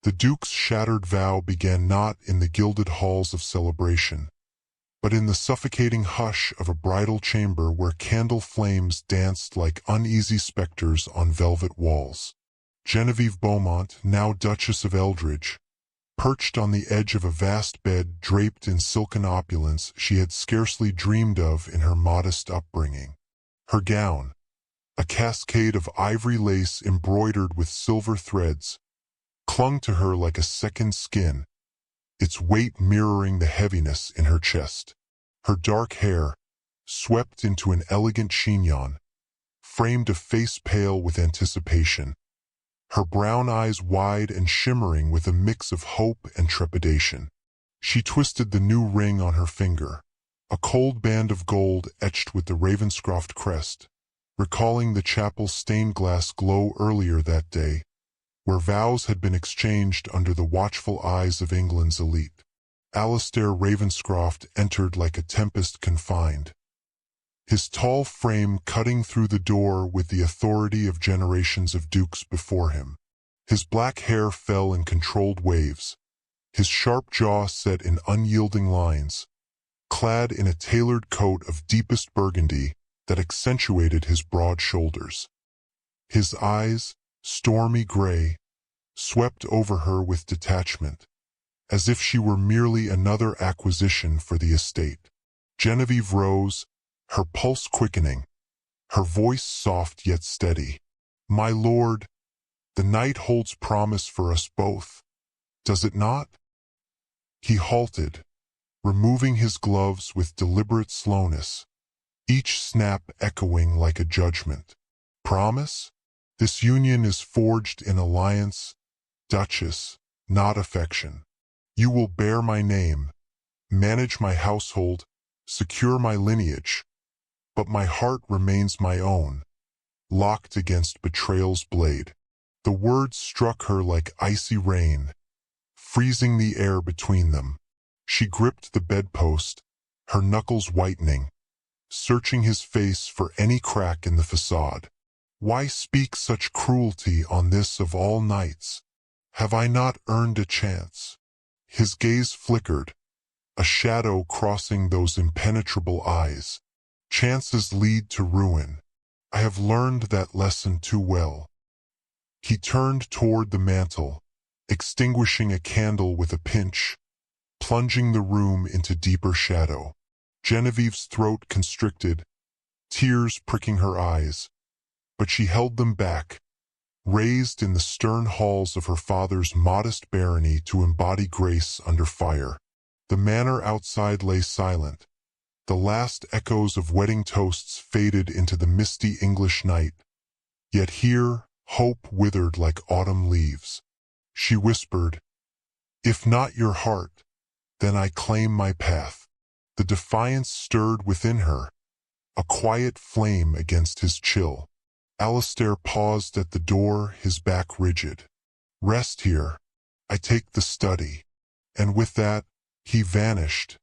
The Duke's shattered vow began not in the gilded halls of celebration, but in the suffocating hush of a bridal chamber where candle flames danced like uneasy specters on velvet walls. Genevieve Beaumont, now Duchess of Eldridge, perched on the edge of a vast bed draped in silken opulence she had scarcely dreamed of in her modest upbringing. Her gown, a cascade of ivory lace embroidered with silver threads, clung to her like a second skin, its weight mirroring the heaviness in her chest. Her dark hair, swept into an elegant chignon, framed a face pale with anticipation, her brown eyes wide and shimmering with a mix of hope and trepidation. She twisted the new ring on her finger, a cold band of gold etched with the Ravenscroft crest, recalling the chapel's stained glass glow earlier that day, where vows had been exchanged under the watchful eyes of England's elite. Alastair Ravenscroft entered like a tempest confined, his tall frame cutting through the door with the authority of generations of dukes before him. His black hair fell in controlled waves, his sharp jaw set in unyielding lines, clad in a tailored coat of deepest burgundy that accentuated his broad shoulders. His eyes, stormy gray, swept over her with detachment, as if she were merely another acquisition for the estate. Genevieve rose, her pulse quickening, her voice soft yet steady. "My lord, the night holds promise for us both, does it not?" He halted, removing his gloves with deliberate slowness, each snap echoing like a judgment. "Promise? This union is forged in alliance, Duchess, not affection. You will bear my name, manage my household, secure my lineage, but my heart remains my own, locked against betrayal's blade." The words struck her like icy rain, freezing the air between them. She gripped the bedpost, her knuckles whitening, searching his face for any crack in the facade. Why speak such cruelty on this of all nights? Have I not earned a chance? His gaze flickered, a shadow crossing those impenetrable eyes. Chances lead to ruin. I have learned that lesson too well. He turned toward the mantel, extinguishing a candle with a pinch, plunging the room into deeper shadow. Genevieve's throat constricted, tears pricking her eyes, but she held them back, raised in the stern halls of her father's modest barony to embody grace under fire. The manor outside lay silent. The last echoes of wedding toasts faded into the misty English night. Yet here, hope withered like autumn leaves. She whispered, "If not your heart, then I claim my path." The defiance stirred within her, a quiet flame against his chill. Alastair paused at the door, his back rigid. "Rest here. I take the study." And with that, he vanished,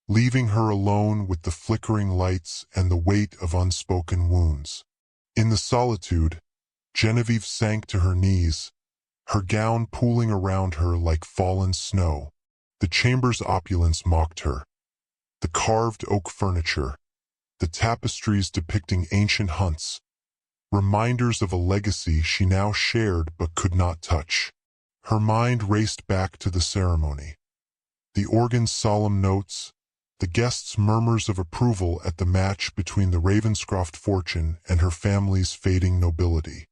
leaving her alone with the flickering lights and the weight of unspoken wounds. In the solitude, Genevieve sank to her knees, her gown pooling around her like fallen snow. The chamber's opulence mocked her. The carved oak furniture, the tapestries depicting ancient hunts, reminders of a legacy she now shared but could not touch. Her mind raced back to the ceremony. The organ's solemn notes, the guests' murmurs of approval at the match between the Ravenscroft fortune and her family's fading nobility.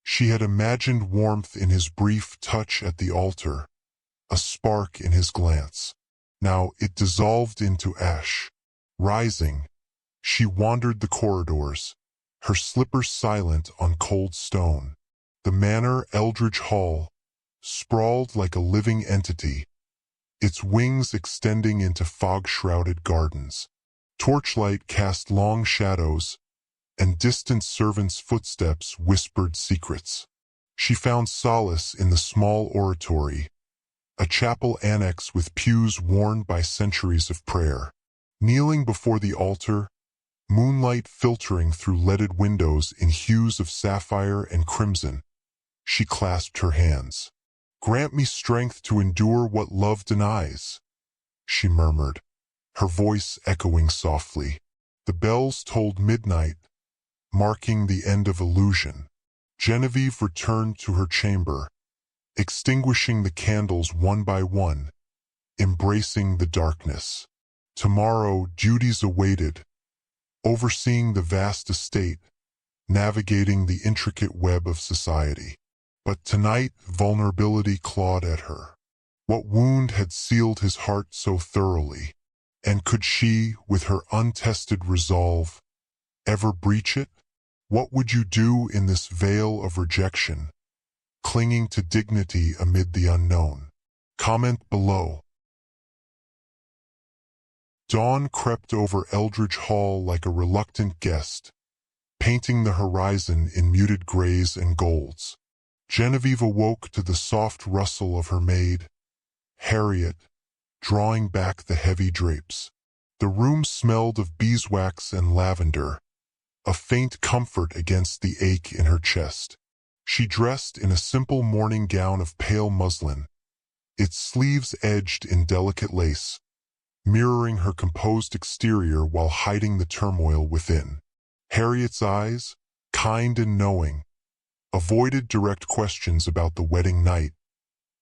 She had imagined warmth in his brief touch at the altar, a spark in his glance. Now it dissolved into ash. Rising, she wandered the corridors, her slippers silent on cold stone. The manor, Eldridge Hall, sprawled like a living entity, its wings extending into fog-shrouded gardens. Torchlight cast long shadows, and distant servants' footsteps whispered secrets. She found solace in the small oratory, a chapel annex with pews worn by centuries of prayer. Kneeling before the altar, moonlight filtering through leaded windows in hues of sapphire and crimson, she clasped her hands. Grant me strength to endure what love denies, she murmured, her voice echoing softly. The bells tolled midnight, marking the end of illusion. Genevieve returned to her chamber, extinguishing the candles one by one, embracing the darkness. Tomorrow, duties awaited, overseeing the vast estate, navigating the intricate web of society. But tonight, vulnerability clawed at her. What wound had sealed his heart so thoroughly? And could she, with her untested resolve, ever breach it? What would you do in this veil of rejection, clinging to dignity amid the unknown? Comment below. Dawn crept over Eldridge Hall like a reluctant guest, painting the horizon in muted grays and golds. Genevieve awoke to the soft rustle of her maid, Harriet, drawing back the heavy drapes. The room smelled of beeswax and lavender, a faint comfort against the ache in her chest. She dressed in a simple morning gown of pale muslin, its sleeves edged in delicate lace, mirroring her composed exterior while hiding the turmoil within. Harriet's eyes, kind and knowing, avoided direct questions about the wedding night,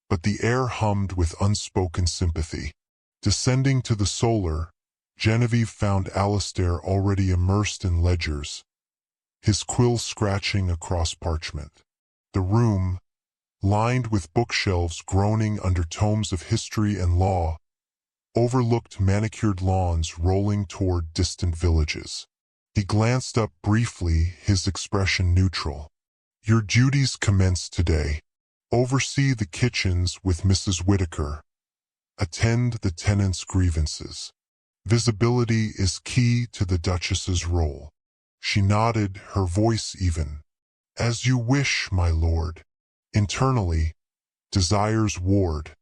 but the air hummed with unspoken sympathy. Descending to the solar, Genevieve found Alistair already immersed in ledgers, his quill scratching across parchment. The room, lined with bookshelves groaning under tomes of history and law, overlooked manicured lawns rolling toward distant villages. He glanced up briefly, his expression neutral. Your duties commence today. Oversee the kitchens with Mrs. Whitaker. Attend the tenants' grievances. Visibility is key to the Duchess's role. She nodded, her voice even. As you wish, my lord. Internally, desires warred.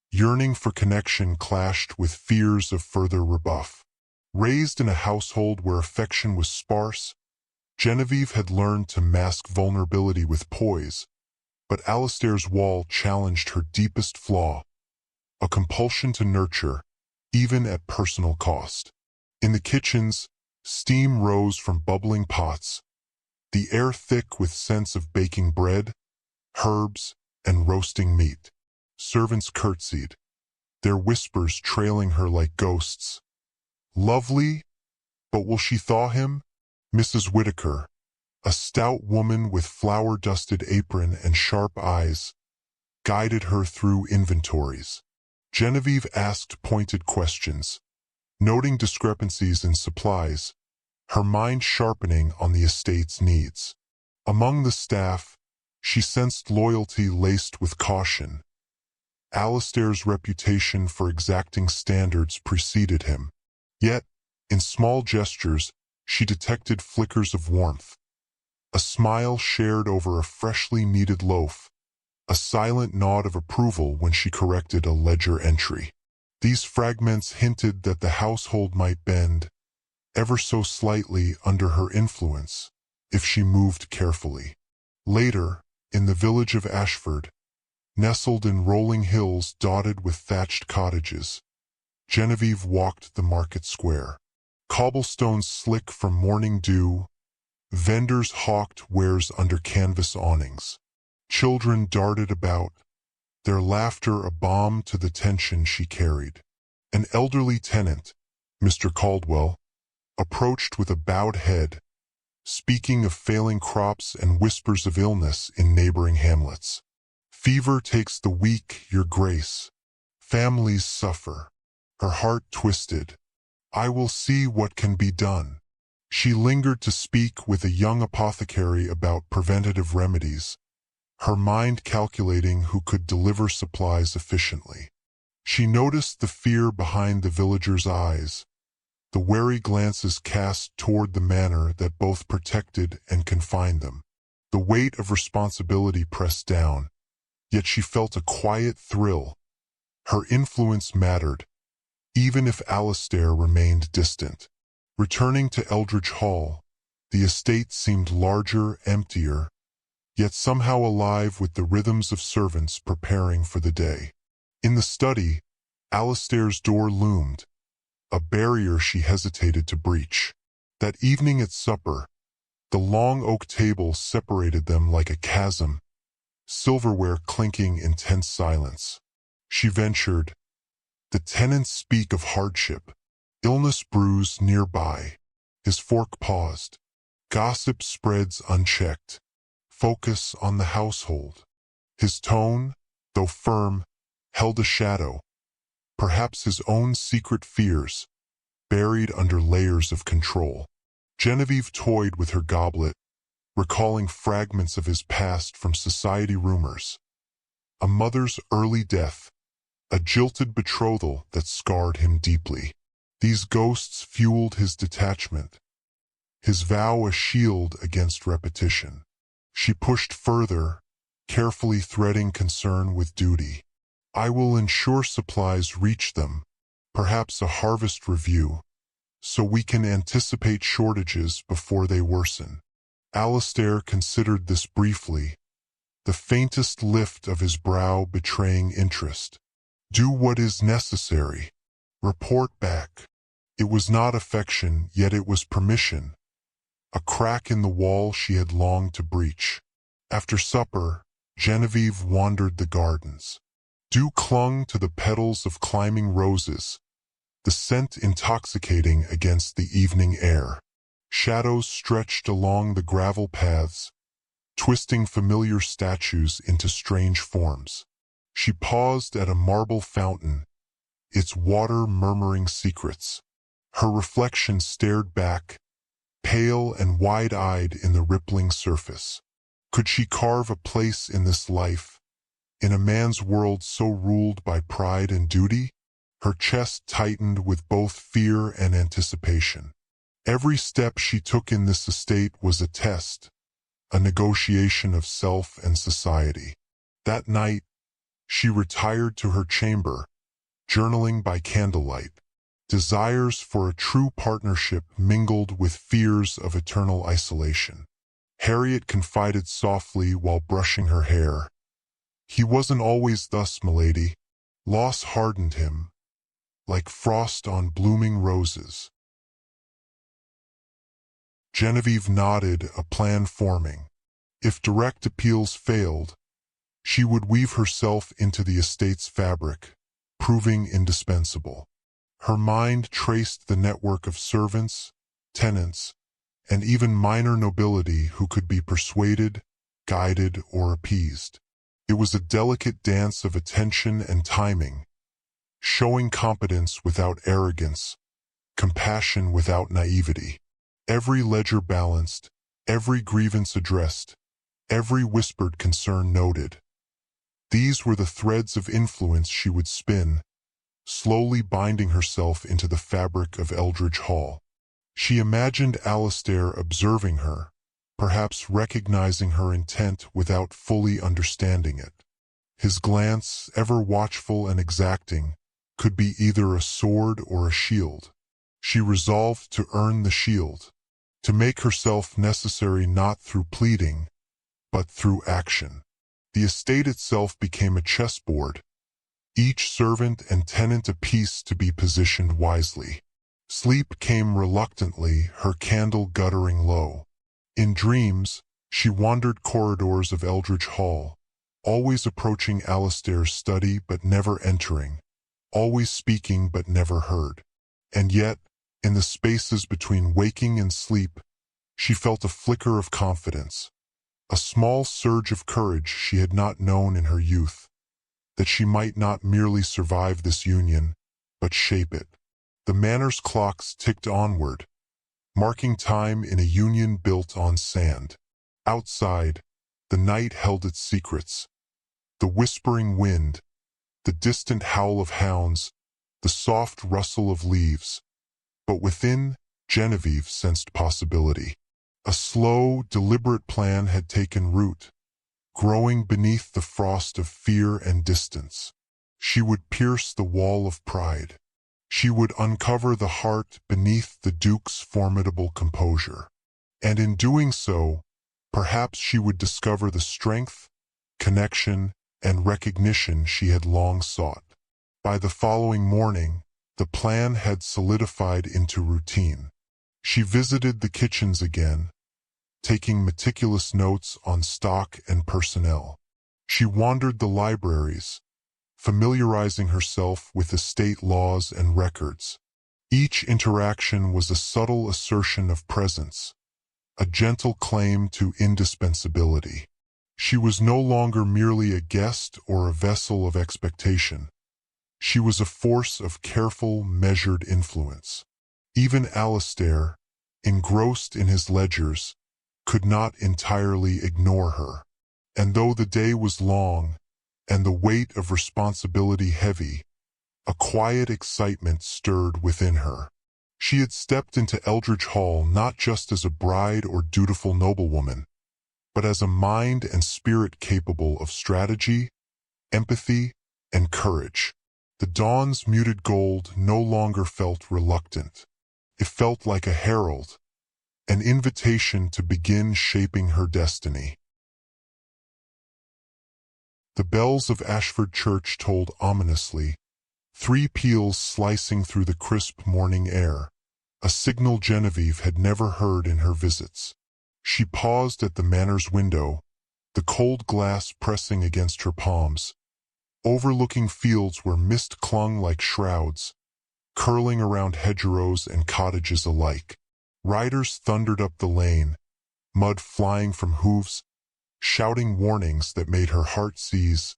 Yearning for connection clashed with fears of further rebuff. Raised in a household where affection was sparse, Genevieve had learned to mask vulnerability with poise, but Alistair's wall challenged her deepest flaw, a compulsion to nurture, even at personal cost. In the kitchens, steam rose from bubbling pots, the air thick with scents of baking bread, herbs, and roasting meat. Servants curtsied, their whispers trailing her like ghosts. Lovely, but will she thaw him? Mrs. Whitaker, a stout woman with flour-dusted apron and sharp eyes, guided her through inventories. Genevieve asked pointed questions, noting discrepancies in supplies, her mind sharpening on the estate's needs. Among the staff, she sensed loyalty laced with caution. Alistair's reputation for exacting standards preceded him. Yet, in small gestures, she detected flickers of warmth. A smile shared over a freshly kneaded loaf, a silent nod of approval when she corrected a ledger entry. These fragments hinted that the household might bend, ever so slightly under her influence, if she moved carefully. Later, in the village of Ashford, nestled in rolling hills dotted with thatched cottages, Genevieve walked the market square. Cobblestones slick from morning dew, vendors hawked wares under canvas awnings. Children darted about, their laughter a balm to the tension she carried. An elderly tenant, Mr. Caldwell, approached with a bowed head, speaking of failing crops and whispers of illness in neighboring hamlets. Fever takes the weak, your grace. Families suffer. Her heart twisted. I will see what can be done. She lingered to speak with a young apothecary about preventative remedies, her mind calculating who could deliver supplies efficiently. She noticed the fear behind the villagers' eyes, the wary glances cast toward the manor that both protected and confined them. The weight of responsibility pressed down, yet she felt a quiet thrill. Her influence mattered, even if Alistair remained distant. Returning to Eldridge Hall, the estate seemed larger, emptier, yet somehow alive with the rhythms of servants preparing for the day. In the study, Alistair's door loomed, a barrier she hesitated to breach. That evening at supper, the long oak table separated them like a chasm, silverware clinking in tense silence. She ventured, "The tenants speak of hardship. Illness brews nearby." His fork paused. Gossip spreads unchecked. Focus on the household. His tone, though firm, held a shadow, perhaps his own secret fears, buried under layers of control. Genevieve toyed with her goblet, recalling fragments of his past from society rumors. A mother's early death, a jilted betrothal that scarred him deeply. These ghosts fueled his detachment, his vow a shield against repetition. She pushed further, carefully threading concern with duty. "I will ensure supplies reach them, perhaps a harvest review, so we can anticipate shortages before they worsen." Alistair considered this briefly, the faintest lift of his brow betraying interest. "Do what is necessary. Report back." It was not affection, yet it was permission, a crack in the wall she had longed to breach. After supper, Genevieve wandered the gardens. Dew clung to the petals of climbing roses, the scent intoxicating against the evening air. Shadows stretched along the gravel paths, twisting familiar statues into strange forms. She paused at a marble fountain, its water murmuring secrets. Her reflection stared back, pale and wide-eyed in the rippling surface. Could she carve a place in this life, in a man's world so ruled by pride and duty? Her chest tightened with both fear and anticipation. Every step she took in this estate was a test, a negotiation of self and society. That night, she retired to her chamber, journaling by candlelight. Desires for a true partnership mingled with fears of eternal isolation. Harriet confided softly while brushing her hair. "He wasn't always thus, milady. Loss hardened him, like frost on blooming roses." Genevieve nodded, a plan forming. If direct appeals failed, she would weave herself into the estate's fabric, proving indispensable. Her mind traced the network of servants, tenants, and even minor nobility who could be persuaded, guided, or appeased. It was a delicate dance of attention and timing, showing competence without arrogance, compassion without naivety. Every ledger balanced, every grievance addressed, every whispered concern noted. These were the threads of influence she would spin, slowly binding herself into the fabric of Eldridge Hall. She imagined Alistair observing her, perhaps recognizing her intent without fully understanding it. His glance, ever watchful and exacting, could be either a sword or a shield. She resolved to earn the shield, to make herself necessary not through pleading, but through action. The estate itself became a chessboard, each servant and tenant a piece to be positioned wisely. Sleep came reluctantly, her candle guttering low. In dreams, she wandered corridors of Eldridge Hall, always approaching Alistair's study but never entering, always speaking but never heard. And yet, in the spaces between waking and sleep, she felt a flicker of confidence, a small surge of courage she had not known in her youth, that she might not merely survive this union, but shape it. The manor's clocks ticked onward, marking time in a union built on sand. Outside, the night held its secrets, the whispering wind, the distant howl of hounds, the soft rustle of leaves. But within, Genevieve sensed possibility. A slow, deliberate plan had taken root, growing beneath the frost of fear and distance. She would pierce the wall of pride. She would uncover the heart beneath the Duke's formidable composure. And in doing so, Perhaps she would discover the strength, connection, and recognition she had long sought. By the following morning, the plan had solidified into routine. She visited the kitchens again, taking meticulous notes on stock and personnel. She wandered the libraries, familiarizing herself with estate laws and records. Each interaction was a subtle assertion of presence, a gentle claim to indispensability. She was no longer merely a guest or a vessel of expectation. She was a force of careful, measured influence. Even Alistair, engrossed in his ledgers, could not entirely ignore her. And though the day was long, and the weight of responsibility heavy, a quiet excitement stirred within her. She had stepped into Eldridge Hall not just as a bride or dutiful noblewoman, but as a mind and spirit capable of strategy, empathy, and courage. The dawn's muted gold no longer felt reluctant. It felt like a herald, an invitation to begin shaping her destiny. The bells of Ashford Church tolled ominously, 3 peals slicing through the crisp morning air, a signal Genevieve had never heard in her visits. She paused at the manor's window, the cold glass pressing against her palms, overlooking fields where mist clung like shrouds, curling around hedgerows and cottages alike. Riders thundered up the lane, mud flying from hooves, shouting warnings that made her heart seize.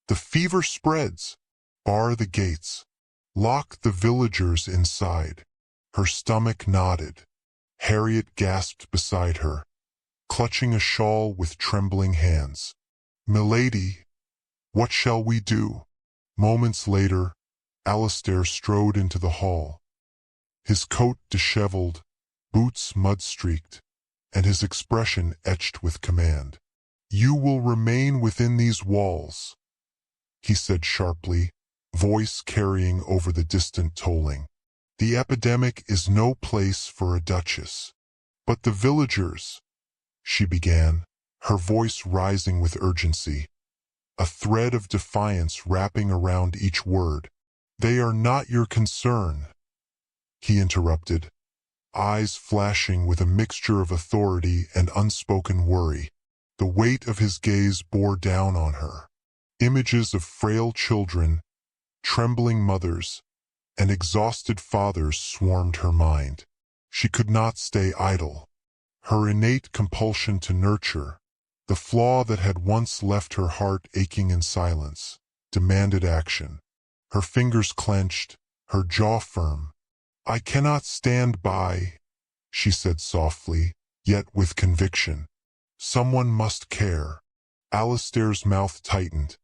The fever spreads! Bar the gates. Lock the villagers inside. Her stomach nodded. Harriet gasped beside her, clutching a shawl with trembling hands. "Milady, what shall we do?" Moments later, Alistair strode into the hall. His coat disheveled, boots mud-streaked, and his expression etched with command. "You will remain within these walls," he said sharply, voice carrying over the distant tolling. "The epidemic is no place for a duchess." "But the villagers," she began, her voice rising with urgency, a thread of defiance wrapping around each word. "They are not your concern," he interrupted, eyes flashing with a mixture of authority and unspoken worry. The weight of his gaze bore down on her. Images of frail children, trembling mothers, and exhausted fathers swarmed her mind. She could not stay idle. Her innate compulsion to nurture, the flaw that had once left her heart aching in silence, demanded action. Her fingers clenched, her jaw firm. "I cannot stand by," she said softly, yet with conviction. "Someone must care." Alistair's mouth tightened.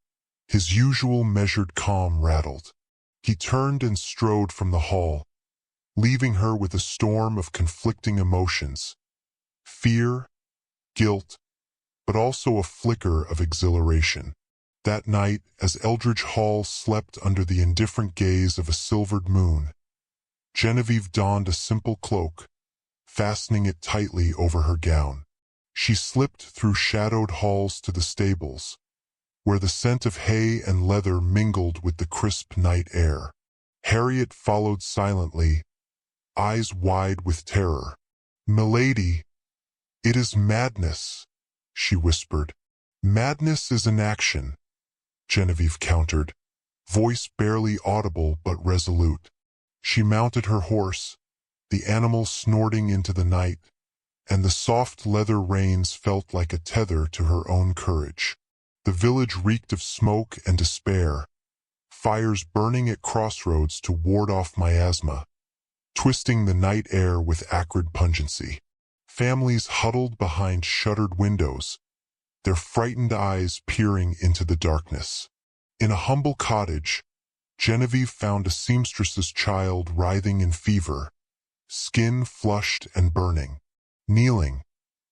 His usual measured calm rattled. He turned and strode from the hall, leaving her with a storm of conflicting emotions. Fear, guilt, but also a flicker of exhilaration. That night, as Eldridge Hall slept under the indifferent gaze of a silvered moon, Genevieve donned a simple cloak, fastening it tightly over her gown. She slipped through shadowed halls to the stables, where the scent of hay and leather mingled with the crisp night air. Harriet followed silently, eyes wide with terror. "Milady, it is madness," she whispered. "Madness is an action," Genevieve countered, voice barely audible but resolute. She mounted her horse, the animal snorting into the night, and the soft leather reins felt like a tether to her own courage. The village reeked of smoke and despair, fires burning at crossroads to ward off miasma, twisting the night air with acrid pungency. Families huddled behind shuttered windows, their frightened eyes peering into the darkness. In a humble cottage, Genevieve found a seamstress's child writhing in fever, skin flushed and burning. Kneeling,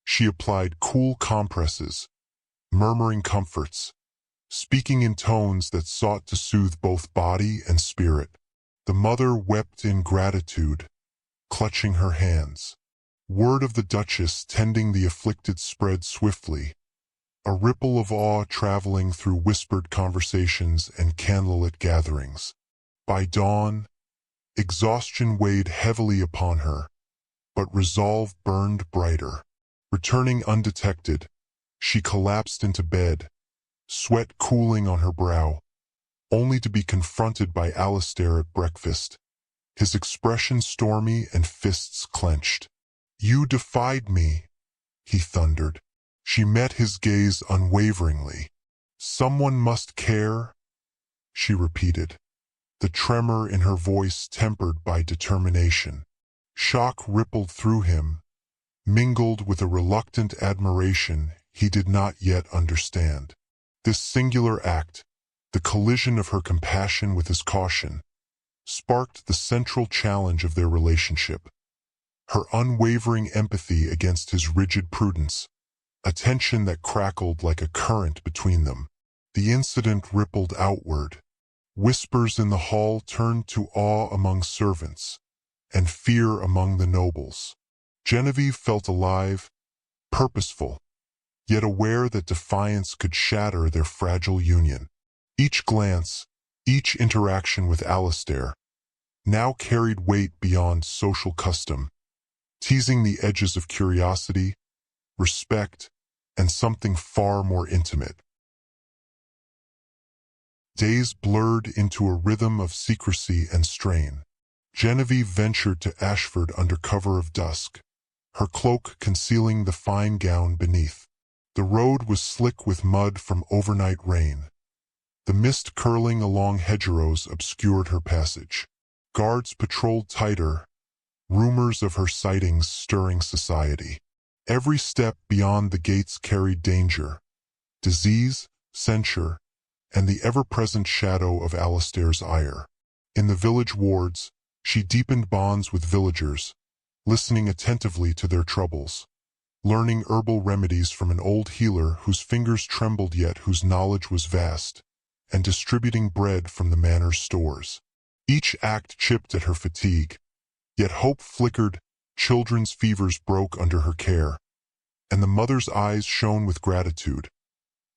she applied cool compresses, murmuring comforts, speaking in tones that sought to soothe both body and spirit. The mother wept in gratitude, clutching her hands. Word of the Duchess tending the afflicted spread swiftly, a ripple of awe traveling through whispered conversations and candlelit gatherings. By dawn, exhaustion weighed heavily upon her, but resolve burned brighter. Returning undetected, she collapsed into bed, sweat cooling on her brow, only to be confronted by Alistair at breakfast, his expression stormy and fists clenched. "You defied me," he thundered. She met his gaze unwaveringly. "Someone must care," she repeated, the tremor in her voice tempered by determination. Shock rippled through him, mingled with a reluctant admiration he did not yet understand. This singular act, the collision of her compassion with his caution, sparked the central challenge of their relationship. Her unwavering empathy against his rigid prudence, a tension that crackled like a current between them. The incident rippled outward. Whispers in the hall turned to awe among servants, and fear among the nobles. Genevieve felt alive, purposeful, yet aware that defiance could shatter their fragile union. Each glance, each interaction with Alistair, now carried weight beyond social custom, teasing the edges of curiosity, respect, and something far more intimate. Days blurred into a rhythm of secrecy and strain. Genevieve ventured to Ashford under cover of dusk, her cloak concealing the fine gown beneath. The road was slick with mud from overnight rain. The mist curling along hedgerows obscured her passage. Guards patrolled tighter, rumors of her sightings stirring society. Every step beyond the gates carried danger, disease, censure, and the ever-present shadow of Alistair's ire. In the village wards, she deepened bonds with villagers, listening attentively to their troubles, learning herbal remedies from an old healer whose fingers trembled yet whose knowledge was vast, and distributing bread from the manor's stores. Each act chipped at her fatigue, yet hope flickered, children's fevers broke under her care, and the mother's eyes shone with gratitude,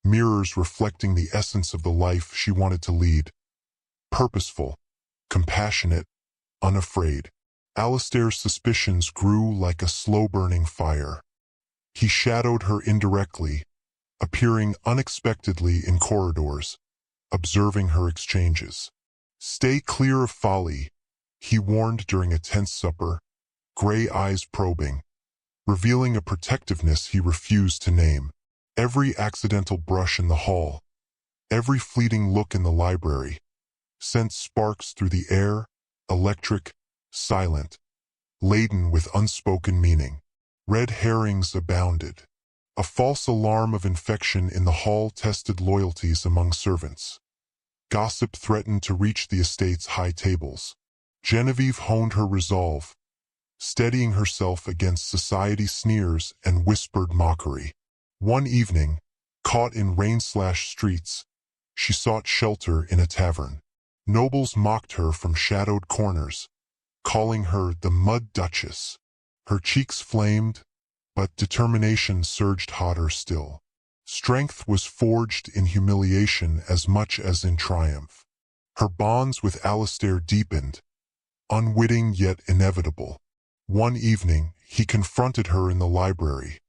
mirrors reflecting the essence of the life she wanted to lead. Purposeful, compassionate, unafraid. Alistair's suspicions grew like a slow-burning fire. He shadowed her indirectly, appearing unexpectedly in corridors, observing her exchanges. "Stay clear of folly," he warned during a tense supper, gray eyes probing, revealing a protectiveness he refused to name. Every accidental brush in the hall, every fleeting look in the library, sent sparks through the air, electric, silent, laden with unspoken meaning. Red herrings abounded. A false alarm of infection in the hall tested loyalties among servants. Gossip threatened to reach the estate's high tables. Genevieve honed her resolve, steadying herself against society's sneers and whispered mockery. One evening, caught in rain-slashed streets, she sought shelter in a tavern. Nobles mocked her from shadowed corners, calling her the Mud Duchess. Her cheeks flamed, but determination surged hotter still. Strength was forged in humiliation as much as in triumph. Her bonds with Alistair deepened, unwitting yet inevitable. One evening, he confronted her in the library,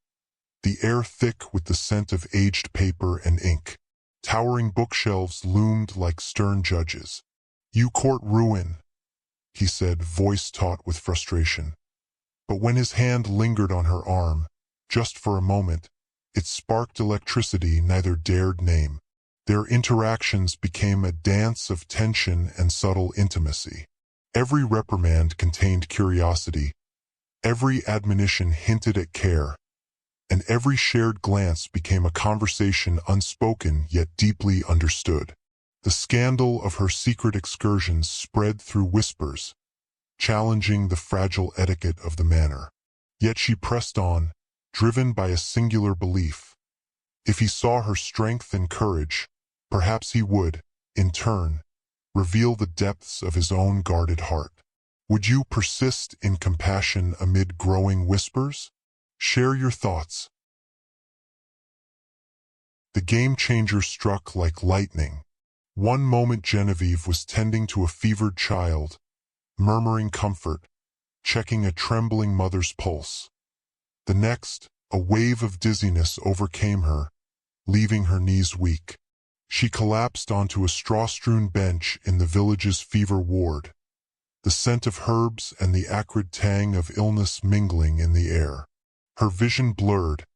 the air thick with the scent of aged paper and ink. Towering bookshelves loomed like stern judges. "You court ruin," he said, voice taut with frustration. But when his hand lingered on her arm, just for a moment, it sparked electricity neither dared name. Their interactions became a dance of tension and subtle intimacy. Every reprimand contained curiosity, every admonition hinted at care, and every shared glance became a conversation unspoken yet deeply understood. The scandal of her secret excursions spread through whispers, challenging the fragile etiquette of the manor. Yet she pressed on, driven by a singular belief. If he saw her strength and courage, perhaps he would, in turn, reveal the depths of his own guarded heart. Would you persist in compassion amid growing whispers? Share your thoughts. The game changer struck like lightning. One moment Genevieve was tending to a fevered child, murmuring comfort, checking a trembling mother's pulse. The next, a wave of dizziness overcame her, leaving her knees weak. She collapsed onto a straw-strewn bench in the village's fever ward, the scent of herbs and the acrid tang of illness mingling in the air. Her vision blurred,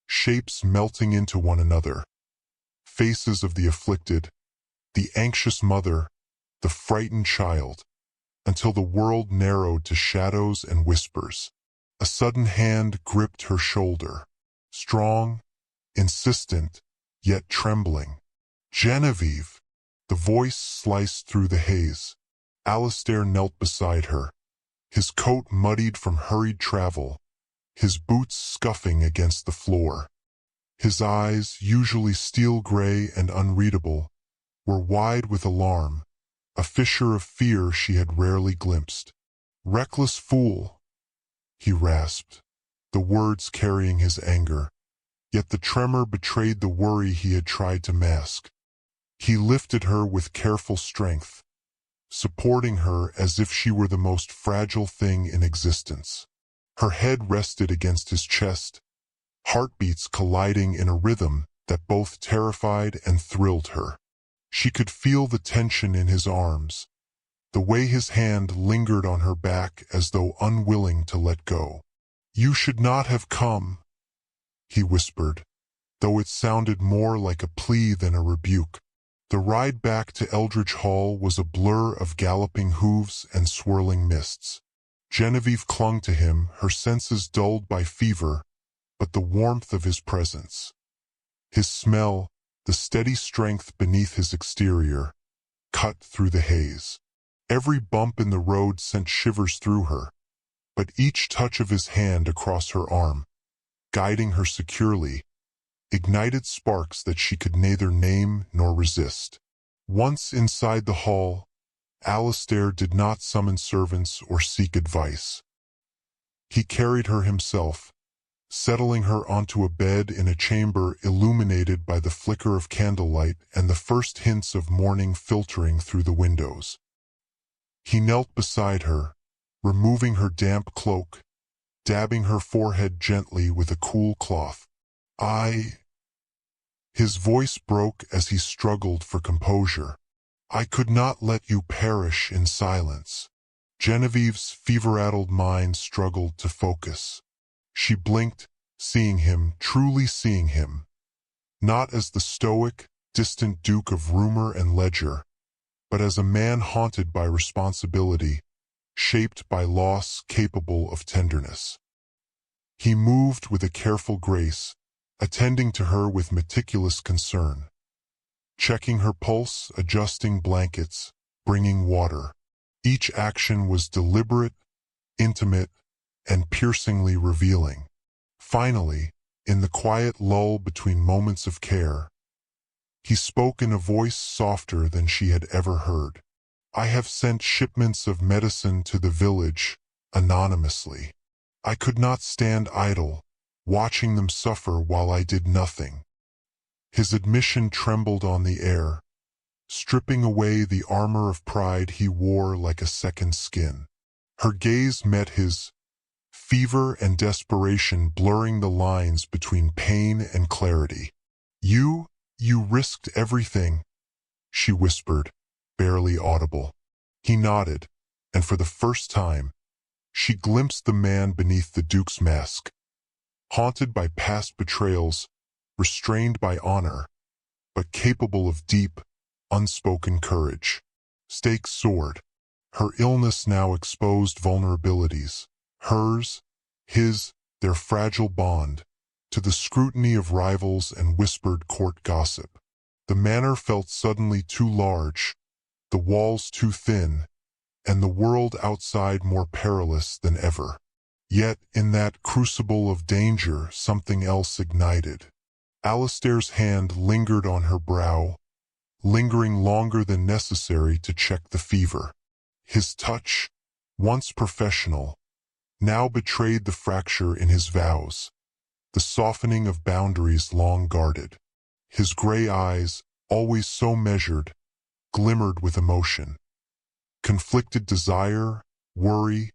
shapes melting into one another. Faces of the afflicted, the anxious mother, the frightened child, until the world narrowed to shadows and whispers. A sudden hand gripped her shoulder, strong, insistent, yet trembling. Genevieve! The voice sliced through the haze. Alistair knelt beside her, his coat muddied from hurried travel, his boots scuffing against the floor. His eyes, usually steel-gray and unreadable, were wide with alarm, a fissure of fear she had rarely glimpsed. "Reckless fool," he rasped, the words carrying his anger, yet the tremor betrayed the worry he had tried to mask. He lifted her with careful strength, supporting her as if she were the most fragile thing in existence. Her head rested against his chest, heartbeats colliding in a rhythm that both terrified and thrilled her. She could feel the tension in his arms, the way his hand lingered on her back as though unwilling to let go. "You should not have come," he whispered, though it sounded more like a plea than a rebuke. The ride back to Eldridge Hall was a blur of galloping hooves and swirling mists. Genevieve clung to him, her senses dulled by fever, but the warmth of his presence. His smell, the steady strength beneath his exterior, cut through the haze. Every bump in the road sent shivers through her, but each touch of his hand across her arm, guiding her securely, ignited sparks that she could neither name nor resist. Once inside the hall, Alistair did not summon servants or seek advice. He carried her himself, settling her onto a bed in a chamber illuminated by the flicker of candlelight and the first hints of morning filtering through the windows. He knelt beside her, removing her damp cloak, dabbing her forehead gently with a cool cloth. His voice broke as he struggled for composure. "I could not let you perish in silence." Genevieve's fever-addled mind struggled to focus. She blinked, seeing him, truly seeing him, not as the stoic, distant duke of rumor and ledger, but as a man haunted by responsibility, shaped by loss, capable of tenderness. He moved with a careful grace, attending to her with meticulous concern, checking her pulse, adjusting blankets, bringing water. Each action was deliberate, intimate, and piercingly revealing. Finally, in the quiet lull between moments of care, he spoke in a voice softer than she had ever heard. "I have sent shipments of medicine to the village, anonymously. I could not stand idle, watching them suffer while I did nothing." His admission trembled on the air, stripping away the armor of pride he wore like a second skin. Her gaze met his, fever and desperation blurring the lines between pain and clarity. You risked everything," she whispered, barely audible. He nodded, and for the first time, she glimpsed the man beneath the Duke's mask. Haunted by past betrayals, restrained by honor, but capable of deep, unspoken courage. Stakes soared. Her illness now exposed vulnerabilities, hers, his, their fragile bond, to the scrutiny of rivals and whispered court gossip. The manor felt suddenly too large, the walls too thin, and the world outside more perilous than ever. Yet, in that crucible of danger, something else ignited. Alistair's hand lingered on her brow, lingering longer than necessary to check the fever. His touch, once professional, now betrayed the fracture in his vows, the softening of boundaries long guarded. His gray eyes, always so measured, glimmered with emotion. Conflicted desire, worry,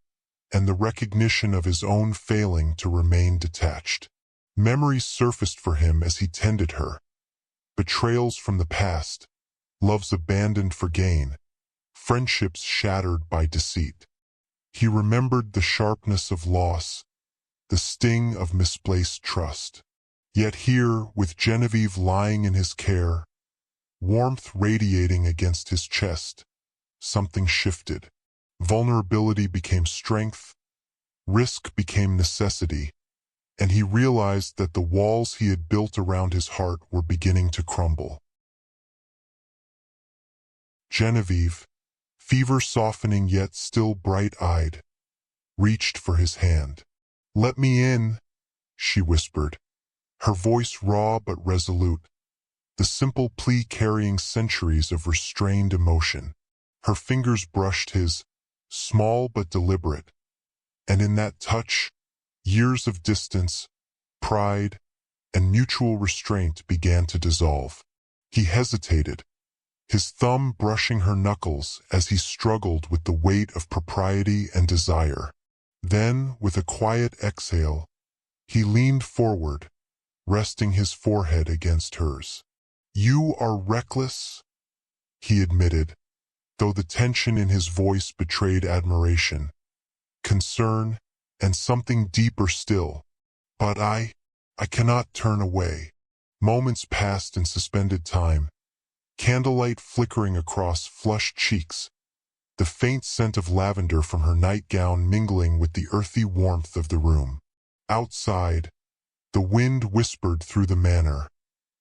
and the recognition of his own failing to remain detached. Memories surfaced for him as he tended her. Betrayals from the past, loves abandoned for gain, friendships shattered by deceit. He remembered the sharpness of loss, the sting of misplaced trust. Yet here, with Genevieve lying in his care, warmth radiating against his chest, something shifted. Vulnerability became strength, risk became necessity, and he realized that the walls he had built around his heart were beginning to crumble. Genevieve, fever softening yet still bright-eyed, reached for his hand. "Let me in," she whispered, her voice raw but resolute, the simple plea carrying centuries of restrained emotion. Her fingers brushed his, small but deliberate, and in that touch, years of distance, pride, and mutual restraint began to dissolve. He hesitated, his thumb brushing her knuckles as he struggled with the weight of propriety and desire. Then, with a quiet exhale, he leaned forward, resting his forehead against hers. "You are reckless," he admitted, though the tension in his voice betrayed admiration, concern, and something deeper still. "But I cannot turn away." Moments passed in suspended time, candlelight flickering across flushed cheeks, the faint scent of lavender from her nightgown mingling with the earthy warmth of the room. Outside, the wind whispered through the manor,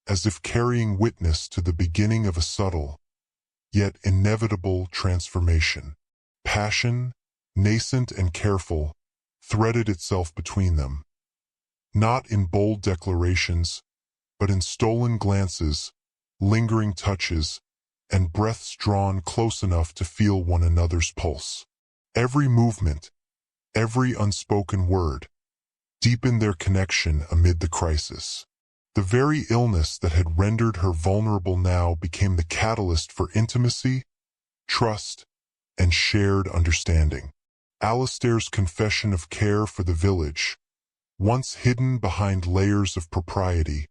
as if carrying witness to the beginning of a subtle, yet inevitable transformation. Passion, nascent and careful, threaded itself between them, not in bold declarations, but in stolen glances, lingering touches, and breaths drawn close enough to feel one another's pulse. Every movement, every unspoken word, deepened their connection amid the crisis. The very illness that had rendered her vulnerable now became the catalyst for intimacy, trust, and shared understanding. Alistair's confession of care for the village, once hidden behind layers of propriety,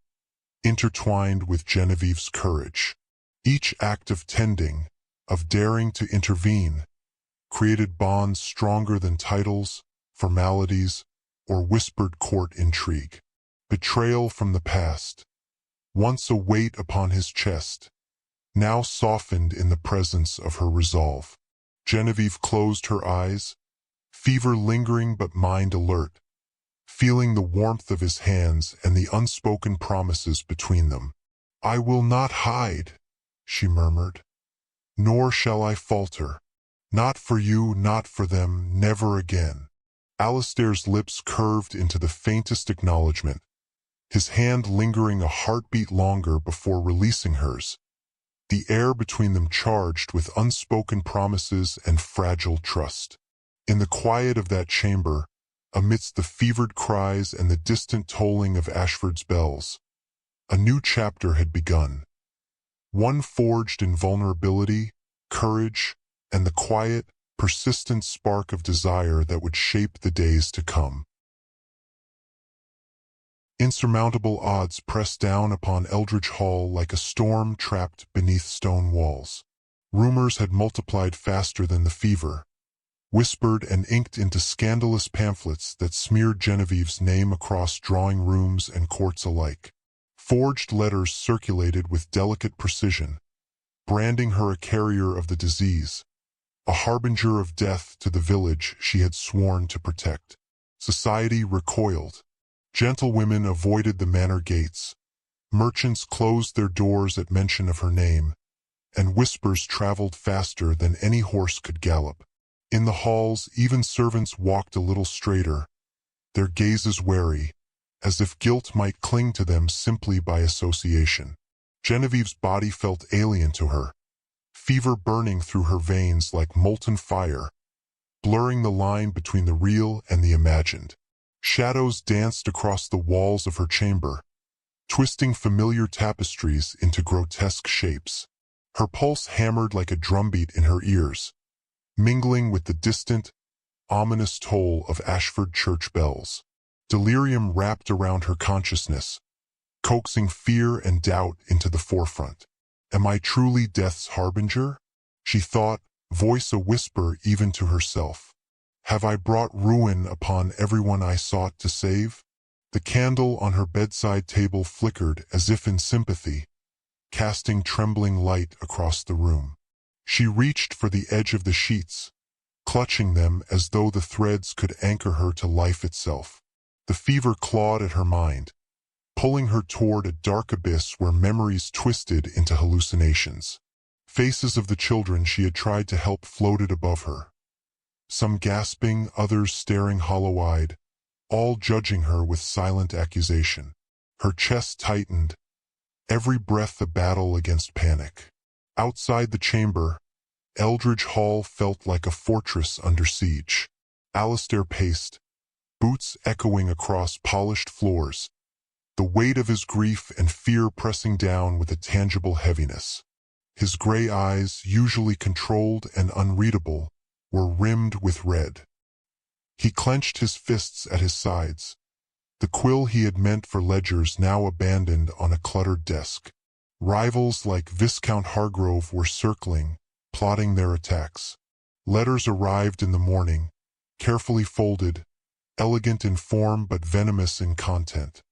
intertwined with Genevieve's courage. Each act of tending, of daring to intervene, created bonds stronger than titles, formalities, or whispered court intrigue. Betrayal from the past, once a weight upon his chest, now softened in the presence of her resolve. Genevieve closed her eyes, fever lingering but mind alert, feeling the warmth of his hands and the unspoken promises between them. "I will not hide," she murmured, "nor shall I falter. Not for you, not for them, never again." Alistair's lips curved into the faintest acknowledgement, his hand lingering a heartbeat longer before releasing hers, the air between them charged with unspoken promises and fragile trust. In the quiet of that chamber, amidst the fevered cries and the distant tolling of Ashford's bells, a new chapter had begun. One forged in vulnerability, courage, and the quiet, persistent spark of desire that would shape the days to come. Insurmountable odds pressed down upon Eldridge Hall like a storm trapped beneath stone walls. Rumors had multiplied faster than the fever, whispered and inked into scandalous pamphlets that smeared Genevieve's name across drawing rooms and courts alike. Forged letters circulated with delicate precision, branding her a carrier of the disease, a harbinger of death to the village she had sworn to protect. Society recoiled. Gentlewomen avoided the manor gates, merchants closed their doors at mention of her name, and whispers traveled faster than any horse could gallop. In the halls, even servants walked a little straighter, their gazes wary, as if guilt might cling to them simply by association. Genevieve's body felt alien to her, fever burning through her veins like molten fire, blurring the line between the real and the imagined. Shadows danced across the walls of her chamber, twisting familiar tapestries into grotesque shapes. Her pulse hammered like a drumbeat in her ears, mingling with the distant, ominous toll of Ashford church bells. Delirium wrapped around her consciousness, coaxing fear and doubt into the forefront. Am I truly death's harbinger? She thought, voice a whisper even to herself. Have I brought ruin upon everyone I sought to save? The candle on her bedside table flickered as if in sympathy, casting trembling light across the room. She reached for the edge of the sheets, clutching them as though the threads could anchor her to life itself. The fever clawed at her mind, pulling her toward a dark abyss where memories twisted into hallucinations. Faces of the children she had tried to help floated above her, some gasping, others staring hollow-eyed, all judging her with silent accusation. Her chest tightened, every breath a battle against panic. Outside the chamber, Eldridge Hall felt like a fortress under siege. Alistair paced, boots echoing across polished floors, the weight of his grief and fear pressing down with a tangible heaviness. His gray eyes, usually controlled and unreadable, were rimmed with red. He clenched his fists at his sides, the quill he had meant for ledgers now abandoned on a cluttered desk. Rivals like Viscount Hargrove were circling, plotting their attacks. Letters arrived in the morning, carefully folded, elegant in form but venomous in content,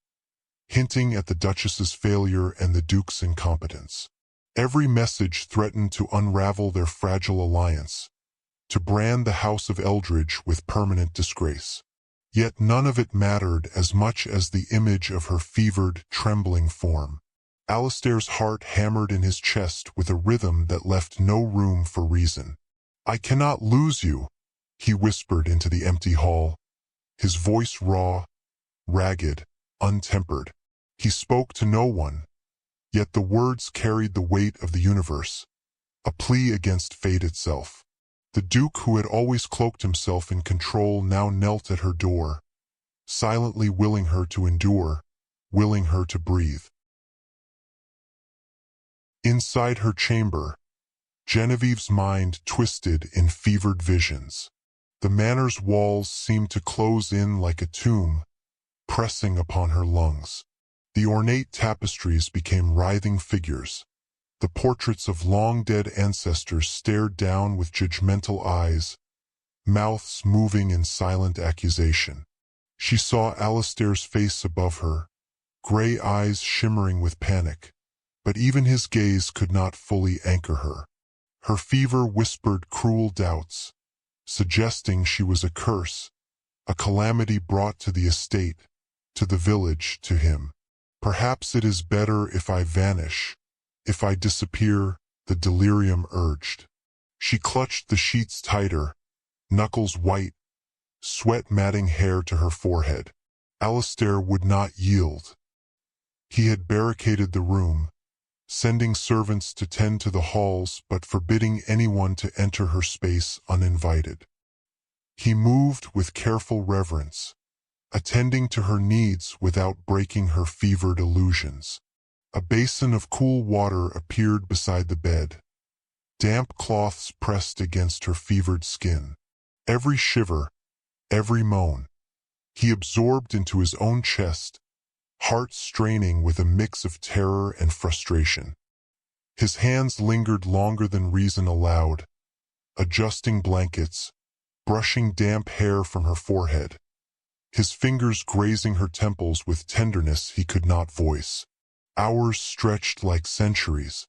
hinting at the Duchess's failure and the Duke's incompetence. Every message threatened to unravel their fragile alliance, to brand the House of Eldridge with permanent disgrace. Yet none of it mattered as much as the image of her fevered, trembling form. Alistair's heart hammered in his chest with a rhythm that left no room for reason. I cannot lose you, he whispered into the empty hall, his voice raw, ragged, untempered. He spoke to no one, yet the words carried the weight of the universe, a plea against fate itself. The Duke, who had always cloaked himself in control, now knelt at her door, silently willing her to endure, willing her to breathe. Inside her chamber, Genevieve's mind twisted in fevered visions. The manor's walls seemed to close in like a tomb, pressing upon her lungs. The ornate tapestries became writhing figures. The portraits of long-dead ancestors stared down with judgmental eyes, mouths moving in silent accusation. She saw Alistair's face above her, gray eyes shimmering with panic, but even his gaze could not fully anchor her. Her fever whispered cruel doubts, suggesting she was a curse, a calamity brought to the estate, to the village, to him. Perhaps it is better if I vanish, if I disappear, the delirium urged. She clutched the sheets tighter, knuckles white, sweat matting hair to her forehead. Alistair would not yield. He had barricaded the room, sending servants to tend to the halls but forbidding anyone to enter her space uninvited. He moved with careful reverence, attending to her needs without breaking her fevered illusions. A basin of cool water appeared beside the bed, damp cloths pressed against her fevered skin. Every shiver, every moan, he absorbed into his own chest, heart straining with a mix of terror and frustration. His hands lingered longer than reason allowed, adjusting blankets, brushing damp hair from her forehead, his fingers grazing her temples with tenderness he could not voice. Hours stretched like centuries.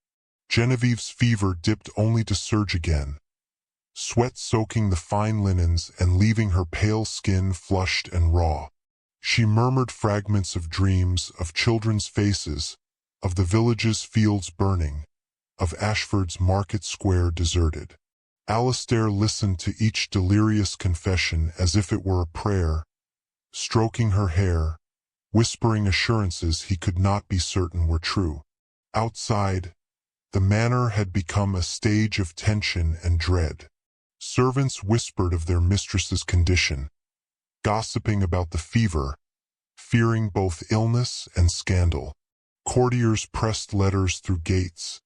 Genevieve's fever dipped only to surge again, sweat soaking the fine linens and leaving her pale skin flushed and raw. She murmured fragments of dreams, of children's faces, of the village's fields burning, of Ashford's market square deserted. Alistair listened to each delirious confession as if it were a prayer, stroking her hair, whispering assurances he could not be certain were true. Outside, the manor had become a stage of tension and dread. Servants whispered of their mistress's condition, gossiping about the fever, fearing both illness and scandal. Courtiers pressed letters through gates,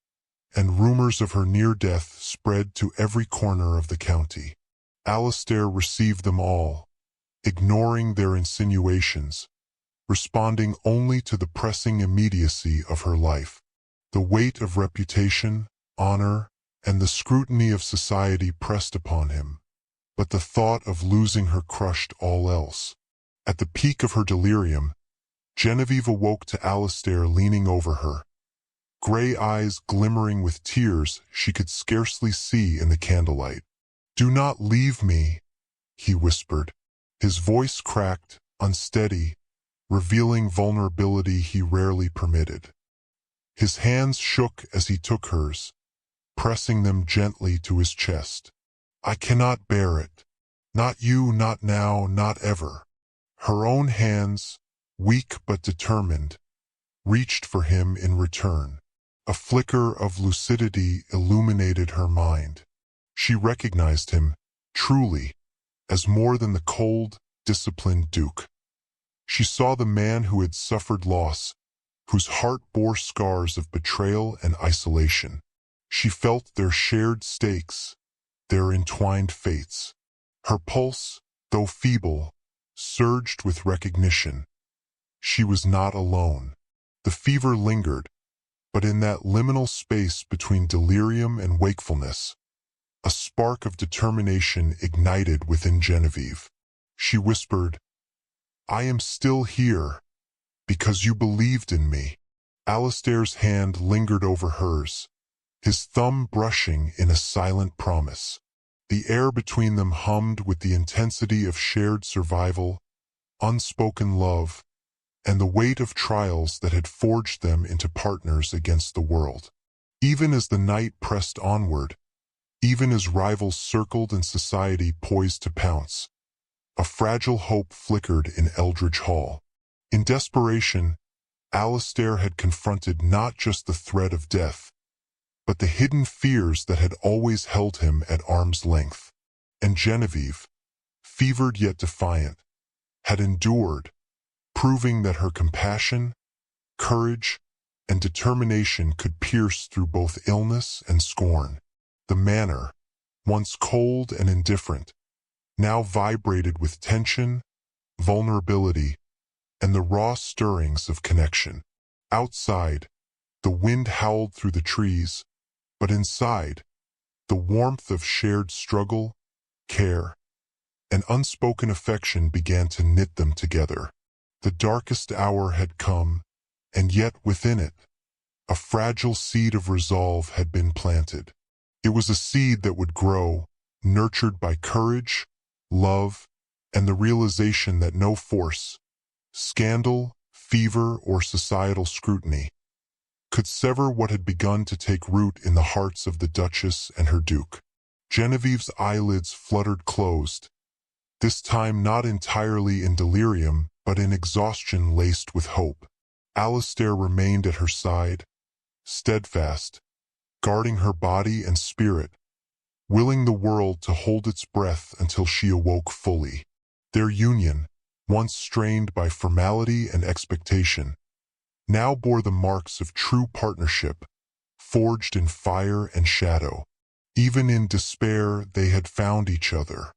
and rumors of her near death spread to every corner of the county. Alistair received them all, ignoring their insinuations, responding only to the pressing immediacy of her life. The weight of reputation, honor, and the scrutiny of society pressed upon him, but the thought of losing her crushed all else. At the peak of her delirium, Genevieve awoke to Alistair leaning over her, gray eyes glimmering with tears she could scarcely see in the candlelight. "Do not leave me," he whispered. His voice cracked, unsteady, revealing vulnerability he rarely permitted. His hands shook as he took hers, pressing them gently to his chest. "I cannot bear it. Not you, not now, not ever." Her own hands, weak but determined, reached for him in return. A flicker of lucidity illuminated her mind. She recognized him, truly, as more than the cold, disciplined Duke. She saw the man who had suffered loss, whose heart bore scars of betrayal and isolation. She felt their shared stakes, their entwined fates. Her pulse, though feeble, surged with recognition. She was not alone. The fever lingered, but in that liminal space between delirium and wakefulness, a spark of determination ignited within Genevieve. She whispered, "I am still here, because you believed in me." Alistair's hand lingered over hers, his thumb brushing in a silent promise. The air between them hummed with the intensity of shared survival, unspoken love, and the weight of trials that had forged them into partners against the world. Even as the night pressed onward, even as rivals circled and society poised to pounce, a fragile hope flickered in Eldridge Hall. In desperation, Alistair had confronted not just the threat of death, but the hidden fears that had always held him at arm's length. And Genevieve, fevered yet defiant, had endured, proving that her compassion, courage, and determination could pierce through both illness and scorn. The manor, once cold and indifferent, now vibrated with tension, vulnerability, and the raw stirrings of connection. Outside, the wind howled through the trees, but inside, the warmth of shared struggle, care, and unspoken affection began to knit them together. The darkest hour had come, and yet within it, a fragile seed of resolve had been planted. It was a seed that would grow, nurtured by courage, love, and the realization that no force, scandal, fever, or societal scrutiny could sever what had begun to take root in the hearts of the Duchess and her Duke. Genevieve's eyelids fluttered closed, this time not entirely in delirium, but in exhaustion laced with hope. Alistair remained at her side, steadfast, guarding her body and spirit, willing the world to hold its breath until she awoke fully. Their union, once strained by formality and expectation, now bore the marks of true partnership, forged in fire and shadow. Even in despair, they had found each other.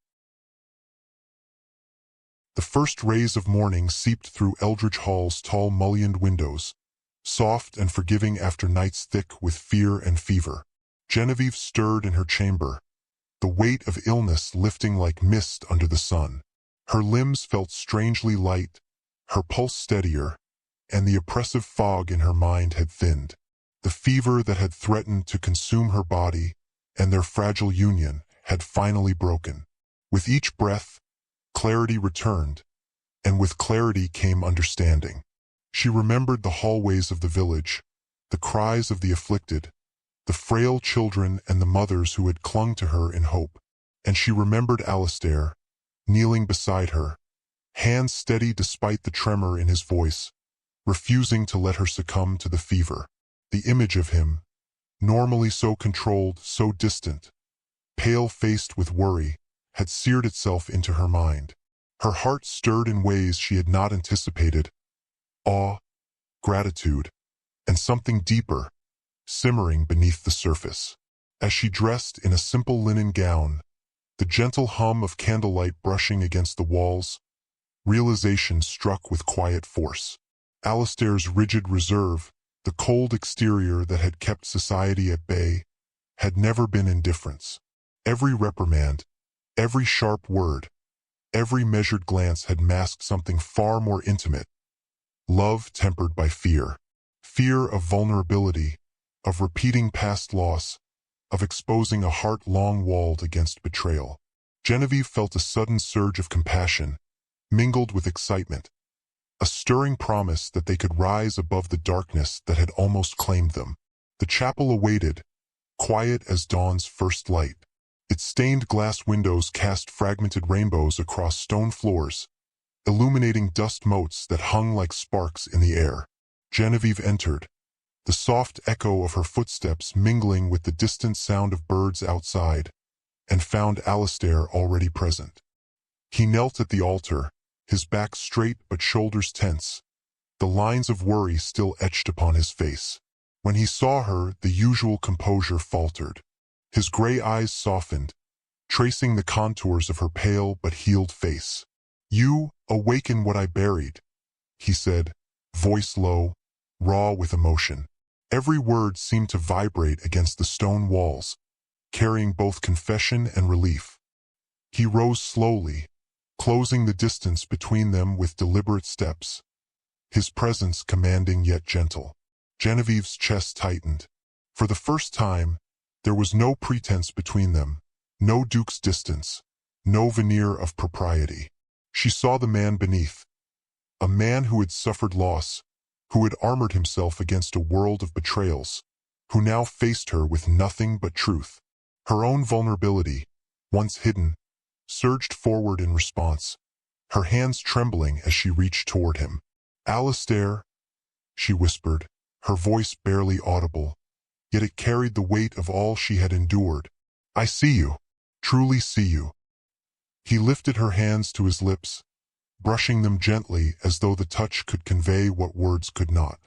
The first rays of morning seeped through Eldridge Hall's tall mullioned windows, soft and forgiving after nights thick with fear and fever. Genevieve stirred in her chamber, the weight of illness lifting like mist under the sun. Her limbs felt strangely light, her pulse steadier, and the oppressive fog in her mind had thinned. The fever that had threatened to consume her body and their fragile union had finally broken. With each breath, clarity returned, and with clarity came understanding. She remembered the hallways of the village, the cries of the afflicted, the frail children and the mothers who had clung to her in hope. And she remembered Alistair, kneeling beside her, hands steady despite the tremor in his voice, refusing to let her succumb to the fever. The image of him, normally so controlled, so distant, pale-faced with worry, had seared itself into her mind. Her heart stirred in ways she had not anticipated. Awe, gratitude, and something deeper, simmering beneath the surface. As she dressed in a simple linen gown, the gentle hum of candlelight brushing against the walls, realization struck with quiet force. Alistair's rigid reserve, the cold exterior that had kept society at bay, had never been indifference. Every reprimand, every sharp word, every measured glance had masked something far more intimate. Love tempered by fear. Fear of vulnerability, of repeating past loss, of exposing a heart long walled against betrayal. Genevieve felt a sudden surge of compassion, mingled with excitement, a stirring promise that they could rise above the darkness that had almost claimed them. The chapel awaited, quiet as dawn's first light. Its stained glass windows cast fragmented rainbows across stone floors, illuminating dust motes that hung like sparks in the air. Genevieve entered, the soft echo of her footsteps mingling with the distant sound of birds outside, and found Alistair already present. He knelt at the altar, his back straight but shoulders tense, the lines of worry still etched upon his face. When he saw her, the usual composure faltered. His gray eyes softened, tracing the contours of her pale but healed face. "You awaken what I buried," he said, voice low, raw with emotion. Every word seemed to vibrate against the stone walls, carrying both confession and relief. He rose slowly, closing the distance between them with deliberate steps, his presence commanding yet gentle. Genevieve's chest tightened. For the first time, there was no pretense between them, no Duke's distance, no veneer of propriety. She saw the man beneath, a man who had suffered loss, who had armored himself against a world of betrayals, who now faced her with nothing but truth. Her own vulnerability, once hidden, surged forward in response, her hands trembling as she reached toward him. "Alistair," she whispered, her voice barely audible, yet it carried the weight of all she had endured. "I see you, truly see you." He lifted her hands to his lips, brushing them gently as though the touch could convey what words could not.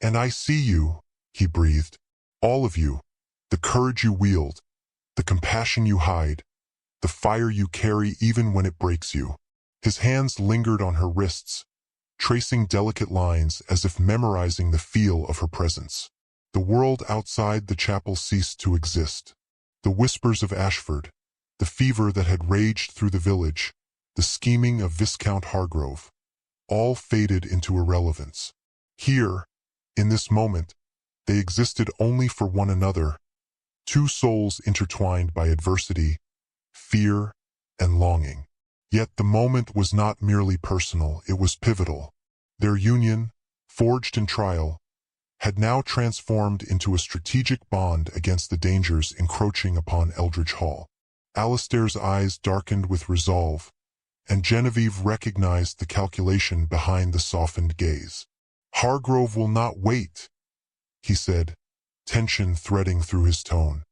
"And I see you," he breathed, "all of you, the courage you wield, the compassion you hide, the fire you carry even when it breaks you." His hands lingered on her wrists, tracing delicate lines as if memorizing the feel of her presence. The world outside the chapel ceased to exist. The whispers of Ashford, the fever that had raged through the village, the scheming of Viscount Hargrove, all faded into irrelevance. Here, in this moment, they existed only for one another, two souls intertwined by adversity, fear, and longing. Yet the moment was not merely personal, it was pivotal. Their union, forged in trial, had now transformed into a strategic bond against the dangers encroaching upon Eldridge Hall. Alistair's eyes darkened with resolve, and Genevieve recognized the calculation behind the softened gaze. "Hargrove will not wait," he said, tension threading through his tone.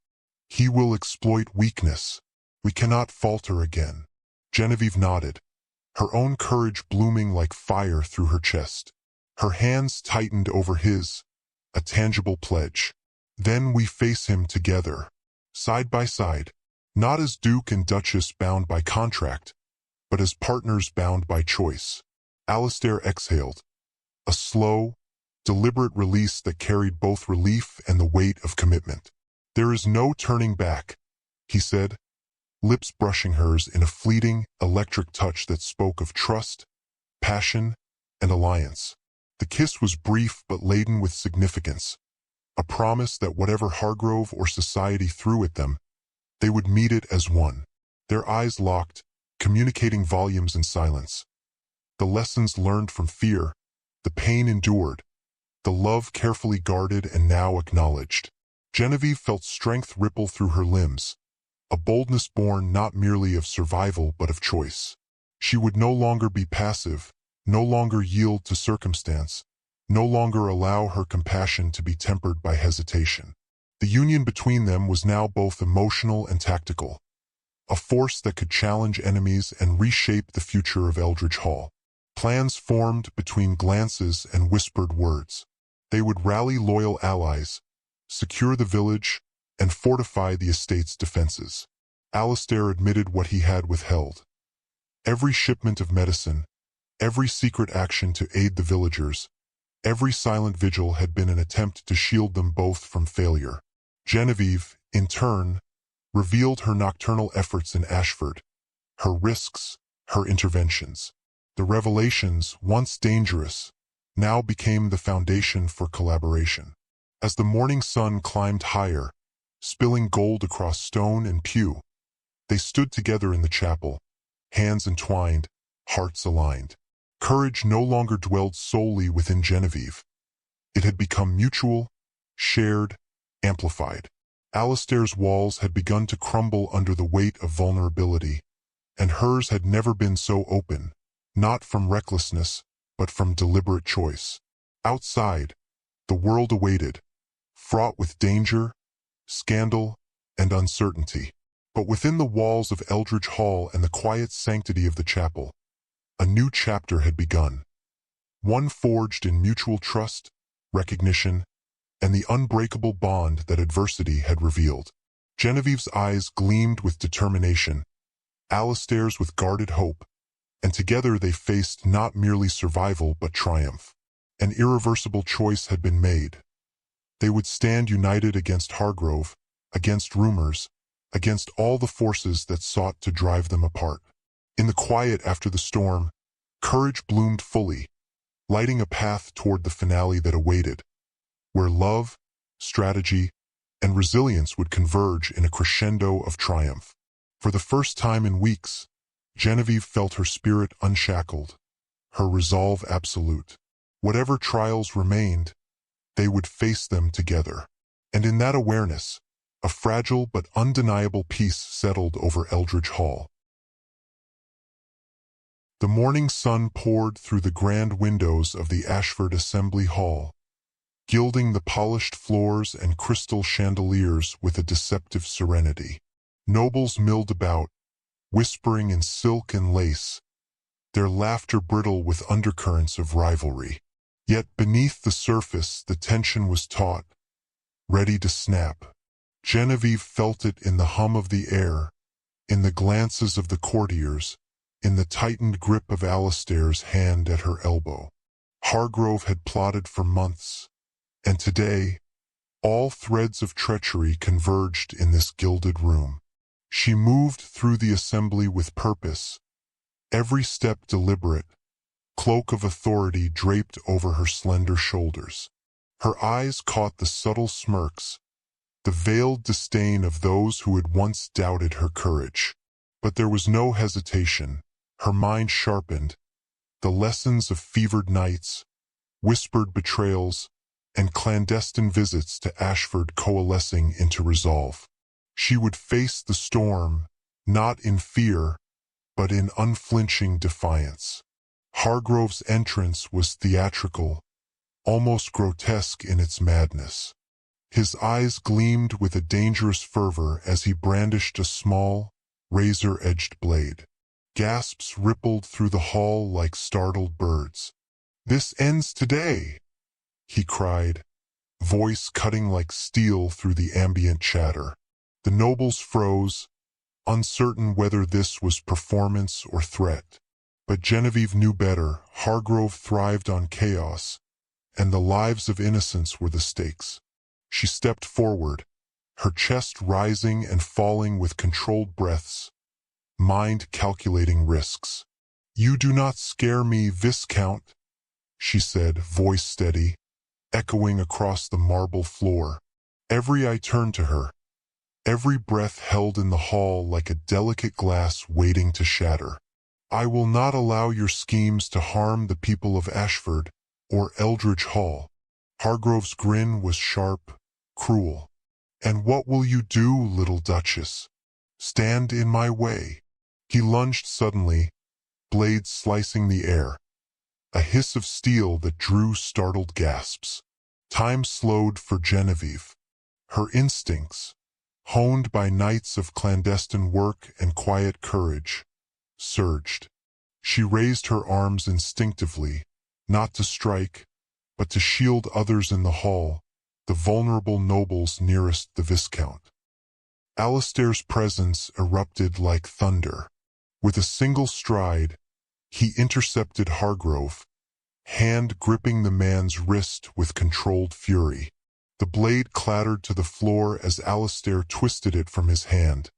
"He will exploit weakness. We cannot falter again." Genevieve nodded, her own courage blooming like fire through her chest. Her hands tightened over his, a tangible pledge. "Then we face him together, side by side, not as Duke and Duchess bound by contract, but as partners bound by choice." Alistair exhaled, a slow, deliberate release that carried both relief and the weight of commitment. "There is no turning back," he said, lips brushing hers in a fleeting, electric touch that spoke of trust, passion, and alliance. The kiss was brief but laden with significance, a promise that whatever Hargrove or society threw at them, they would meet it as one. Their eyes locked, communicating volumes in silence. The lessons learned from fear, the pain endured, the love carefully guarded and now acknowledged. Genevieve felt strength ripple through her limbs, a boldness born not merely of survival but of choice. She would no longer be passive, no longer yield to circumstance, no longer allow her compassion to be tempered by hesitation. The union between them was now both emotional and tactical. a force that could challenge enemies and reshape the future of Eldridge Hall. Plans formed between glances and whispered words. They would rally loyal allies, secure the village, and fortify the estate's defenses. Alistair admitted what he had withheld. Every shipment of medicine, every secret action to aid the villagers, every silent vigil had been an attempt to shield them both from failure. Genevieve, in turn, revealed her nocturnal efforts in Ashford, her risks, her interventions. The revelations, once dangerous, now became the foundation for collaboration. As the morning sun climbed higher, spilling gold across stone and pew, they stood together in the chapel, hands entwined, hearts aligned. Courage no longer dwelled solely within Genevieve. It had become mutual, shared, amplified. Alistair's walls had begun to crumble under the weight of vulnerability, and hers had never been so open, not from recklessness, but from deliberate choice. Outside, the world awaited, fraught with danger, scandal, and uncertainty. But within the walls of Eldridge Hall and the quiet sanctity of the chapel, a new chapter had begun. One forged in mutual trust, recognition, and the unbreakable bond that adversity had revealed. Genevieve's eyes gleamed with determination, Alistair's with guarded hope, and together they faced not merely survival but triumph. An irreversible choice had been made. They would stand united against Hargrove, against rumors, against all the forces that sought to drive them apart. In the quiet after the storm, courage bloomed fully, lighting a path toward the finale that awaited, where love, strategy, and resilience would converge in a crescendo of triumph. For the first time in weeks, Genevieve felt her spirit unshackled, her resolve absolute. Whatever trials remained, they would face them together. And in that awareness, a fragile but undeniable peace settled over Eldridge Hall. The morning sun poured through the grand windows of the Ashford Assembly Hall, gilding the polished floors and crystal chandeliers with a deceptive serenity. Nobles milled about, whispering in silk and lace, their laughter brittle with undercurrents of rivalry. Yet beneath the surface the tension was taut, ready to snap. Genevieve felt it in the hum of the air, in the glances of the courtiers, in the tightened grip of Alistair's hand at her elbow. Hargrove had plotted for months, and today, all threads of treachery converged in this gilded room. She moved through the assembly with purpose, every step deliberate, cloak of authority draped over her slender shoulders. Her eyes caught the subtle smirks, the veiled disdain of those who had once doubted her courage. But there was no hesitation. Her mind sharpened, the lessons of fevered nights, whispered betrayals, and clandestine visits to Ashford coalescing into resolve. She would face the storm, not in fear, but in unflinching defiance. Hargrove's entrance was theatrical, almost grotesque in its madness. His eyes gleamed with a dangerous fervor as he brandished a small, razor-edged blade. Gasps rippled through the hall like startled birds. "This ends today," he cried, voice cutting like steel through the ambient chatter. The nobles froze, uncertain whether this was performance or threat. But Genevieve knew better. Hargrove thrived on chaos, and the lives of innocents were the stakes. She stepped forward, her chest rising and falling with controlled breaths, mind calculating risks. "You do not scare me, Viscount," she said, voice steady, echoing across the marble floor. Every eye turned to her, every breath held in the hall like a delicate glass waiting to shatter. "I will not allow your schemes to harm the people of Ashford or Eldridge Hall." Hargrove's grin was sharp, cruel. "And what will you do, little Duchess? Stand in my way?" He lunged suddenly, blade slicing the air, a hiss of steel that drew startled gasps. Time slowed for Genevieve. Her instincts, honed by nights of clandestine work and quiet courage, surged. She raised her arms instinctively, not to strike, but to shield others in the hall, the vulnerable nobles nearest the Viscount. Alistair's presence erupted like thunder. With a single stride, he intercepted Hargrove, hand gripping the man's wrist with controlled fury. The blade clattered to the floor as Alistair twisted it from his hand,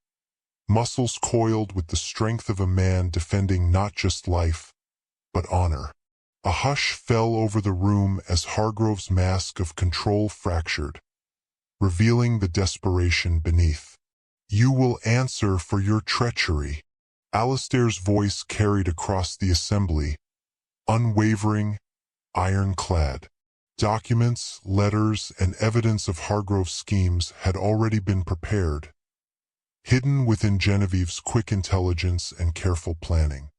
muscles coiled with the strength of a man defending not just life, but honor. A hush fell over the room as Hargrove's mask of control fractured, revealing the desperation beneath. "You will answer for your treachery." Alistair's voice carried across the assembly, unwavering, ironclad. Documents, letters, and evidence of Hargrove's schemes had already been prepared, hidden within Genevieve's quick intelligence and careful planning.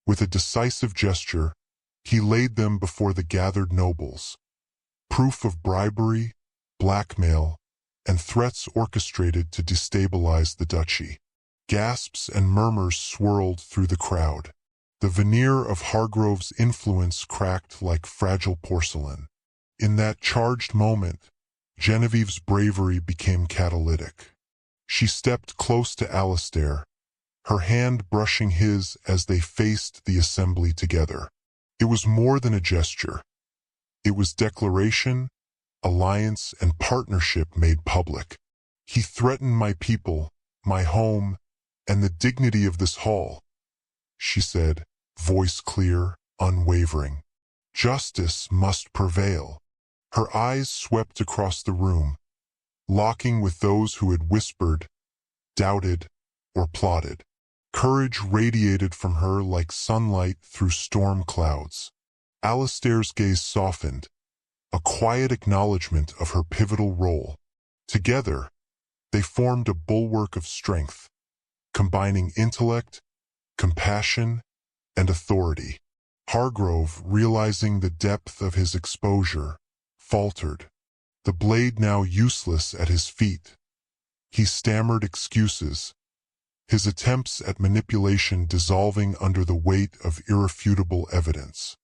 With a decisive gesture, he laid them before the gathered nobles. Proof of bribery, blackmail, and threats orchestrated to destabilize the duchy. Gasps and murmurs swirled through the crowd. The veneer of Hargrove's influence cracked like fragile porcelain. In that charged moment, Genevieve's bravery became catalytic. She stepped close to Alistair, her hand brushing his as they faced the assembly together. It was more than a gesture. It was declaration, alliance, and partnership made public. "He threatened my people, my home, and the dignity of this hall," she said, voice clear, unwavering. "Justice must prevail." Her eyes swept across the room, locking with those who had whispered, doubted, or plotted. Courage radiated from her like sunlight through storm clouds. Alistair's gaze softened, a quiet acknowledgement of her pivotal role. Together, they formed a bulwark of strength, combining intellect, compassion, and authority. Hargrove, realizing the depth of his exposure, faltered, the blade now useless at his feet. He stammered excuses, his attempts at manipulation dissolving under the weight of irrefutable evidence.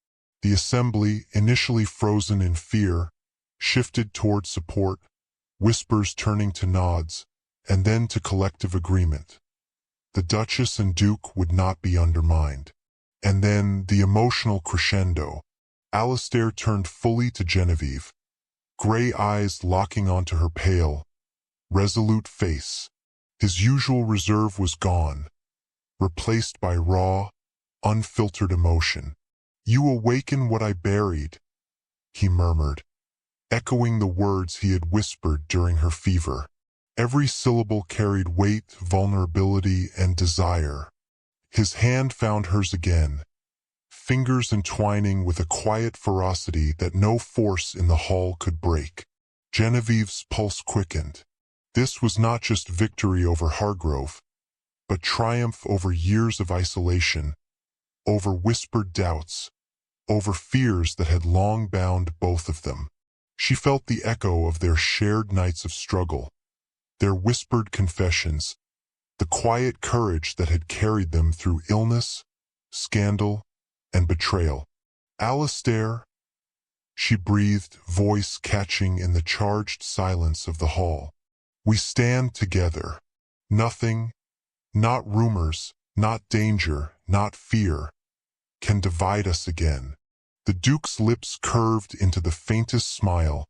The assembly, initially frozen in fear, shifted toward support, whispers turning to nods, and then to collective agreement. The Duchess and Duke would not be undermined. And then the emotional crescendo. Alistair turned fully to Genevieve, gray eyes locking onto her pale, resolute face. His usual reserve was gone, replaced by raw, unfiltered emotion. "You awaken what I buried," he murmured, echoing the words he had whispered during her fever. Every syllable carried weight, vulnerability, and desire. His hand found hers again, fingers entwining with a quiet ferocity that no force in the hall could break. Genevieve's pulse quickened. This was not just victory over Hargrove, but triumph over years of isolation, over whispered doubts, over fears that had long bound both of them. She felt the echo of their shared nights of struggle, their whispered confessions, the quiet courage that had carried them through illness, scandal, and betrayal. "Alistair," she breathed, voice catching in the charged silence of the hall. "We stand together. Nothing, not rumors, not danger, not fear, can divide us again." The Duke's lips curved into the faintest smile,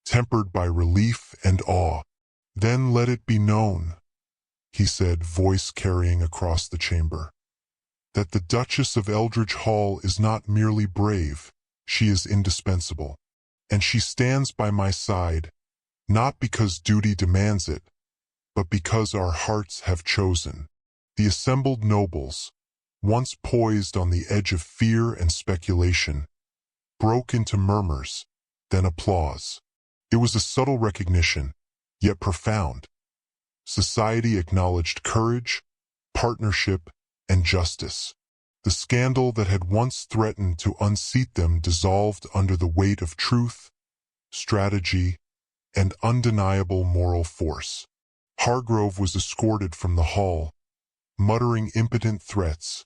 tempered by relief and awe. "Then let it be known," he said, voice carrying across the chamber, "that the Duchess of Eldridge Hall is not merely brave, she is indispensable. And she stands by my side, not because duty demands it, but because our hearts have chosen." The assembled nobles, once poised on the edge of fear and speculation, broke into murmurs, then applause. It was a subtle recognition, yet profound. Society acknowledged courage, partnership, and justice. The scandal that had once threatened to unseat them dissolved under the weight of truth, strategy, and undeniable moral force. Hargrove was escorted from the hall, muttering impotent threats,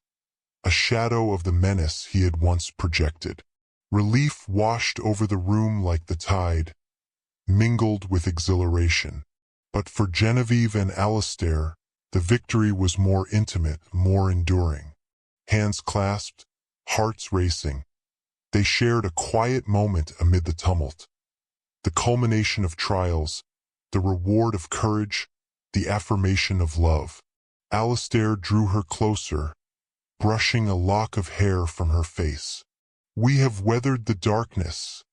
a shadow of the menace he had once projected. Relief washed over the room like the tide, mingled with exhilaration. But for Genevieve and Alistair, the victory was more intimate, more enduring. Hands clasped, hearts racing, they shared a quiet moment amid the tumult. The culmination of trials, the reward of courage, the affirmation of love. Alistair drew her closer, brushing a lock of hair from her face. "We have weathered the darkness,"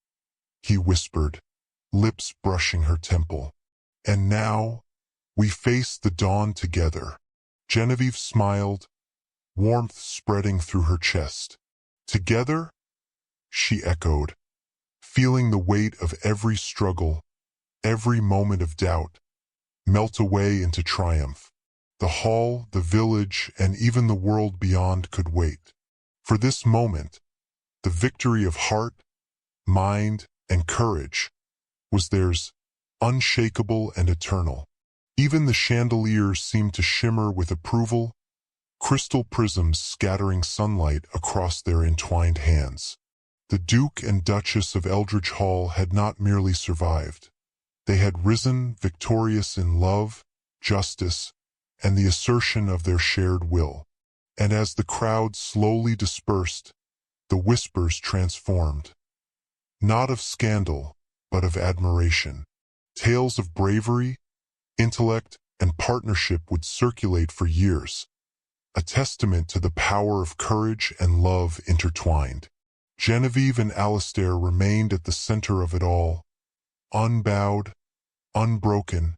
he whispered, lips brushing her temple. "And now, we face the dawn together." Genevieve smiled, warmth spreading through her chest. "Together?" she echoed, feeling the weight of every struggle, every moment of doubt, melt away into triumph. The hall, the village, and even the world beyond could wait. For this moment, the victory of heart, mind, and courage was theirs, unshakable and eternal. Even the chandeliers seemed to shimmer with approval, crystal prisms scattering sunlight across their entwined hands. The Duke and Duchess of Eldridge Hall had not merely survived. They had risen victorious in love, justice, and the assertion of their shared will. And as the crowd slowly dispersed, the whispers transformed. Not of scandal, but of admiration. Tales of bravery, intellect, and partnership would circulate for years, a testament to the power of courage and love intertwined. Genevieve and Alistair remained at the center of it all, unbowed, unbroken,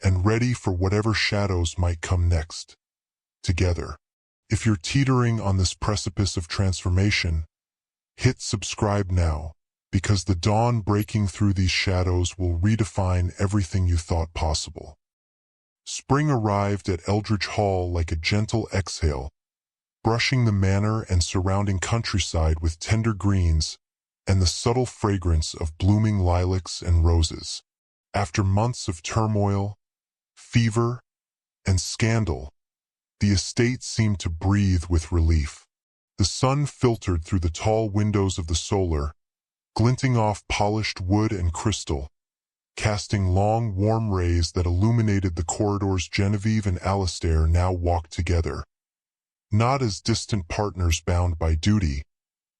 and ready for whatever shadows might come next. Together. If you're teetering on this precipice of transformation, hit subscribe now, because the dawn breaking through these shadows will redefine everything you thought possible. Spring arrived at Eldridge Hall like a gentle exhale, brushing the manor and surrounding countryside with tender greens and the subtle fragrance of blooming lilacs and roses. After months of turmoil, fever, and scandal, the estate seemed to breathe with relief. The sun filtered through the tall windows of the solar, glinting off polished wood and crystal, casting long, warm rays that illuminated the corridors. Genevieve and Alistair now walked together, not as distant partners bound by duty,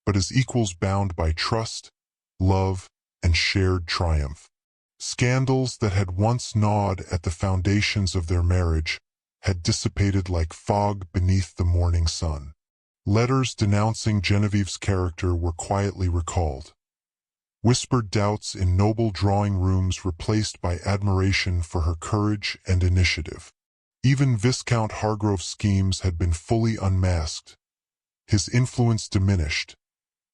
but as equals bound by trust, love, and shared triumph. Scandals that had once gnawed at the foundations of their marriage had dissipated like fog beneath the morning sun. Letters denouncing Genevieve's character were quietly recalled. Whispered doubts in noble drawing rooms replaced by admiration for her courage and initiative. Even Viscount Hargrove's schemes had been fully unmasked, his influence diminished,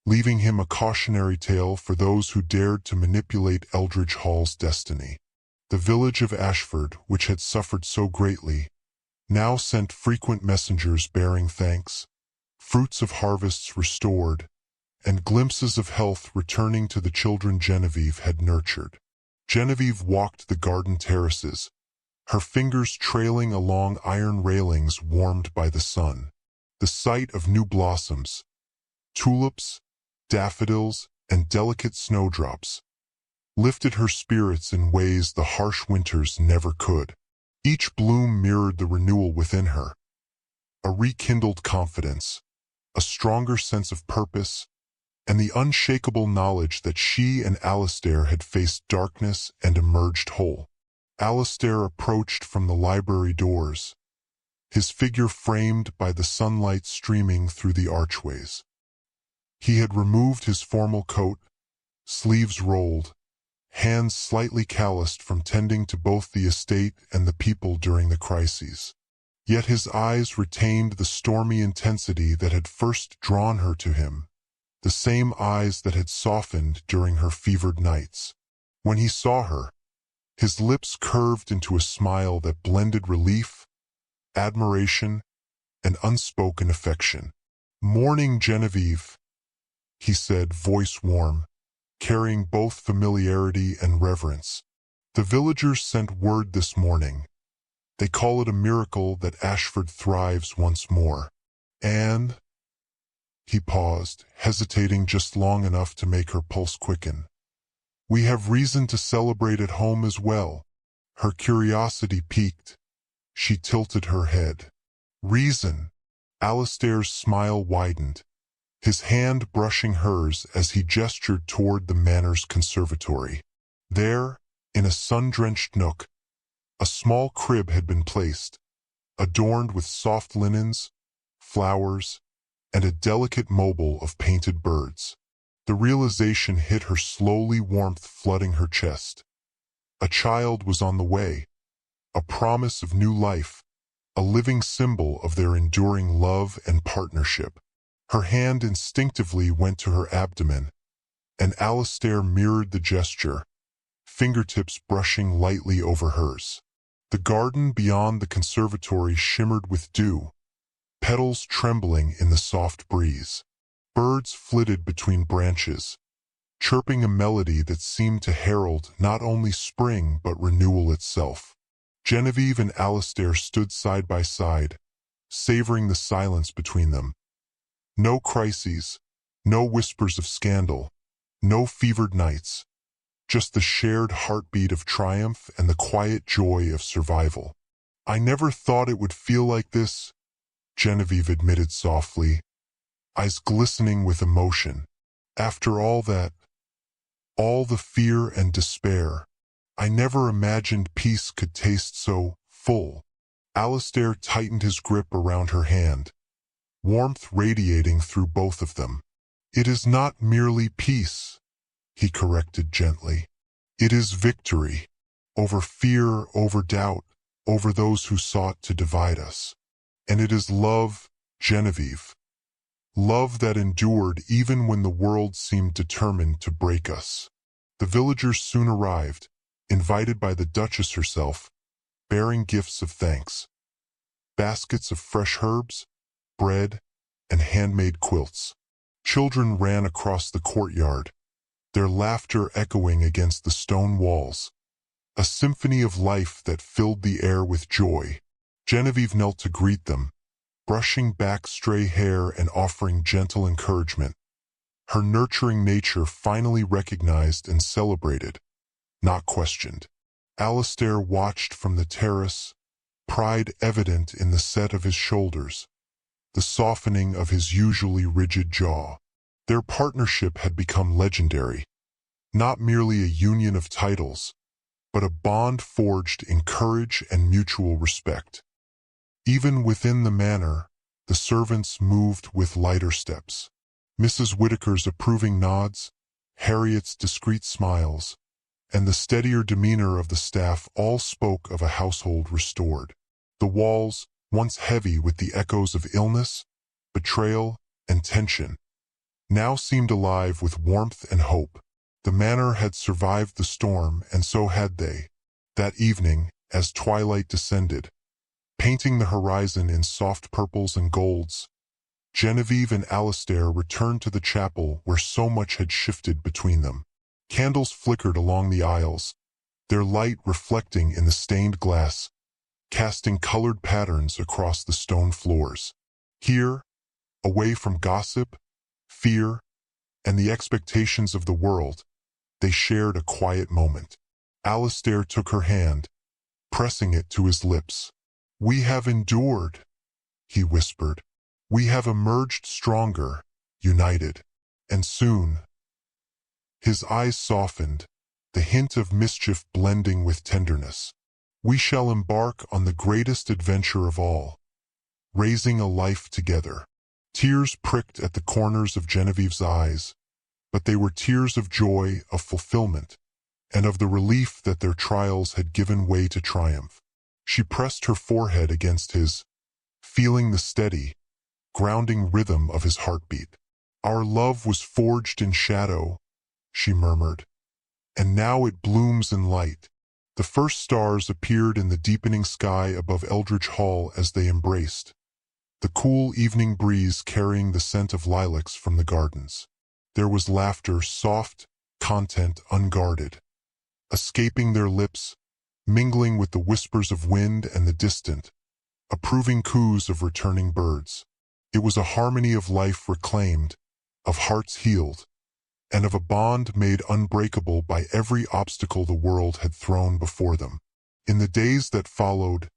leaving him a cautionary tale for those who dared to manipulate Eldridge Hall's destiny. The village of Ashford, which had suffered so greatly, now sent frequent messengers bearing thanks, fruits of harvests restored, and glimpses of health returning to the children Genevieve had nurtured. Genevieve walked the garden terraces, her fingers trailing along iron railings warmed by the sun. The sight of new blossoms, tulips, daffodils, and delicate snowdrops, lifted her spirits in ways the harsh winters never could. Each bloom mirrored the renewal within her, a rekindled confidence, a stronger sense of purpose, and the unshakable knowledge that she and Alistair had faced darkness and emerged whole. Alistair approached from the library doors, his figure framed by the sunlight streaming through the archways. He had removed his formal coat, sleeves rolled, hands slightly calloused from tending to both the estate and the people during the crises. Yet his eyes retained the stormy intensity that had first drawn her to him, the same eyes that had softened during her fevered nights. When he saw her, his lips curved into a smile that blended relief, admiration, and unspoken affection. "Morning, Genevieve," he said, voice warm, carrying both familiarity and reverence. "The villagers sent word this morning, They call it a miracle that Ashford thrives once more. And he paused, hesitating just long enough to make her pulse quicken. We have reason to celebrate at home as well. Her curiosity piqued. She tilted her head. Reason? Alistair's smile widened, his hand brushing hers as he gestured toward the manor's conservatory. There, in a sun-drenched nook, a small crib had been placed, adorned with soft linens, flowers, and a delicate mobile of painted birds. The realization hit her slowly, warmth flooding her chest. A child was on the way, a promise of new life, a living symbol of their enduring love and partnership. Her hand instinctively went to her abdomen, and Alistair mirrored the gesture, fingertips brushing lightly over hers. The garden beyond the conservatory shimmered with dew, petals trembling in the soft breeze. Birds flitted between branches, chirping a melody that seemed to herald not only spring but renewal itself. Genevieve and Alistair stood side by side, savoring the silence between them. No crises, no whispers of scandal, no fevered nights, just the shared heartbeat of triumph and the quiet joy of survival. I never thought it would feel like this, Genevieve admitted softly, eyes glistening with emotion. After all that, all the fear and despair, I never imagined peace could taste so full. Alistair tightened his grip around her hand, warmth radiating through both of them. It is not merely peace, he corrected gently. It is victory, over fear, over doubt, over those who sought to divide us. And it is love, Genevieve. Love that endured even when the world seemed determined to break us. The villagers soon arrived, invited by the Duchess herself, bearing gifts of thanks. Baskets of fresh herbs, bread, and handmade quilts. Children ran across the courtyard, their laughter echoing against the stone walls. A symphony of life that filled the air with joy. Genevieve knelt to greet them, brushing back stray hair and offering gentle encouragement. Her nurturing nature finally recognized and celebrated, not questioned. Alistair watched from the terrace, pride evident in the set of his shoulders, the softening of his usually rigid jaw. Their partnership had become legendary, not merely a union of titles, but a bond forged in courage and mutual respect. Even within the manor, the servants moved with lighter steps. Mrs. Whitaker's approving nods, Harriet's discreet smiles, and the steadier demeanor of the staff all spoke of a household restored. The walls, once heavy with the echoes of illness, betrayal, and tension, now seemed alive with warmth and hope. The manor had survived the storm, and so had they. That evening, as twilight descended, painting the horizon in soft purples and golds, Genevieve and Alistair returned to the chapel where so much had shifted between them. Candles flickered along the aisles, their light reflecting in the stained glass, casting colored patterns across the stone floors. Here, away from gossip, fear, and the expectations of the world, they shared a quiet moment. Alistair took her hand, pressing it to his lips. "We have endured," he whispered. "We have emerged stronger, united, and soon." His eyes softened, the hint of mischief blending with tenderness. "We shall embark on the greatest adventure of all, raising a life together." Tears pricked at the corners of Genevieve's eyes, but they were tears of joy, of fulfillment, and of the relief that their trials had given way to triumph. She pressed her forehead against his, feeling the steady, grounding rhythm of his heartbeat. "Our love was forged in shadow," she murmured, "and now it blooms in light." The first stars appeared in the deepening sky above Eldridge Hall as they embraced, the cool evening breeze carrying the scent of lilacs from the gardens. There was laughter, soft, content unguarded, escaping their lips, mingling with the whispers of wind and the distant, approving coos of returning birds. It was a harmony of life reclaimed, of hearts healed, and of a bond made unbreakable by every obstacle the world had thrown before them. In the days that followed,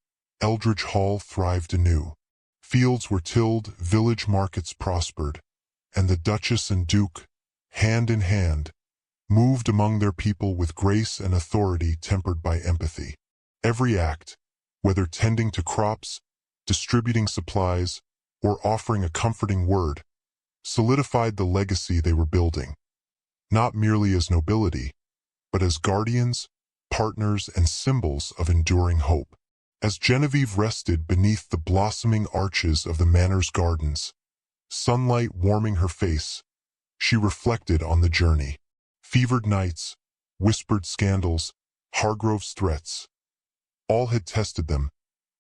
Eldridge Hall thrived anew. Fields were tilled, village markets prospered, and the Duchess and Duke, hand in hand, moved among their people with grace and authority tempered by empathy. Every act, whether tending to crops, distributing supplies, or offering a comforting word, solidified the legacy they were building, not merely as nobility, but as guardians, partners, and symbols of enduring hope. As Genevieve rested beneath the blossoming arches of the manor's gardens, sunlight warming her face, she reflected on the journey. Fevered nights, whispered scandals, Hargrove's threats, all had tested them,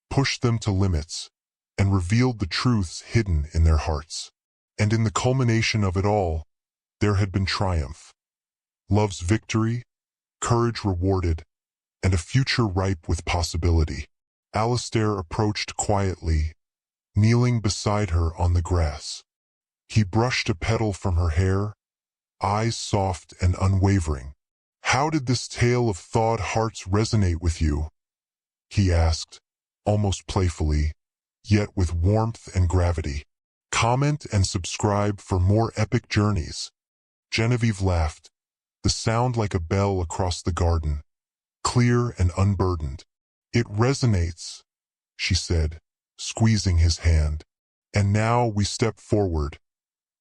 pushed them to limits, and revealed the truths hidden in their hearts. And in the culmination of it all, there had been triumph. Love's victory, courage rewarded, and a future ripe with possibility. Alistair approached quietly, kneeling beside her on the grass. He brushed a petal from her hair, eyes soft and unwavering. "How did this tale of thawed hearts resonate with you?" he asked, almost playfully, yet with warmth and gravity. "Comment and subscribe for more epic journeys." Genevieve laughed, the sound like a bell across the garden, clear and unburdened. "It resonates," she said, squeezing his hand. "And now we step forward,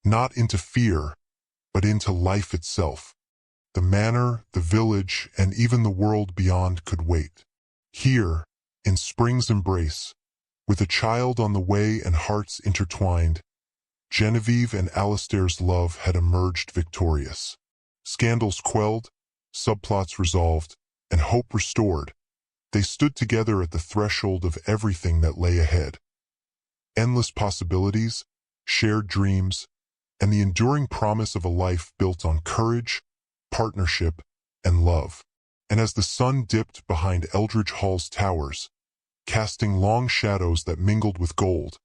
not into fear, but into life itself. The manor, the village, and even the world beyond could wait. Here, in spring's embrace, with a child on the way and hearts intertwined, Genevieve and Alistair's love had emerged victorious. Scandals quelled, subplots resolved, and hope restored, they stood together at the threshold of everything that lay ahead. Endless possibilities, shared dreams, and the enduring promise of a life built on courage, partnership, and love. And as the sun dipped behind Eldridge Hall's towers, casting long shadows that mingled with gold,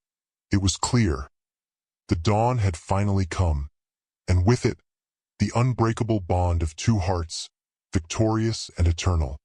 it was clear. The dawn had finally come, and with it, the unbreakable bond of two hearts, victorious and eternal.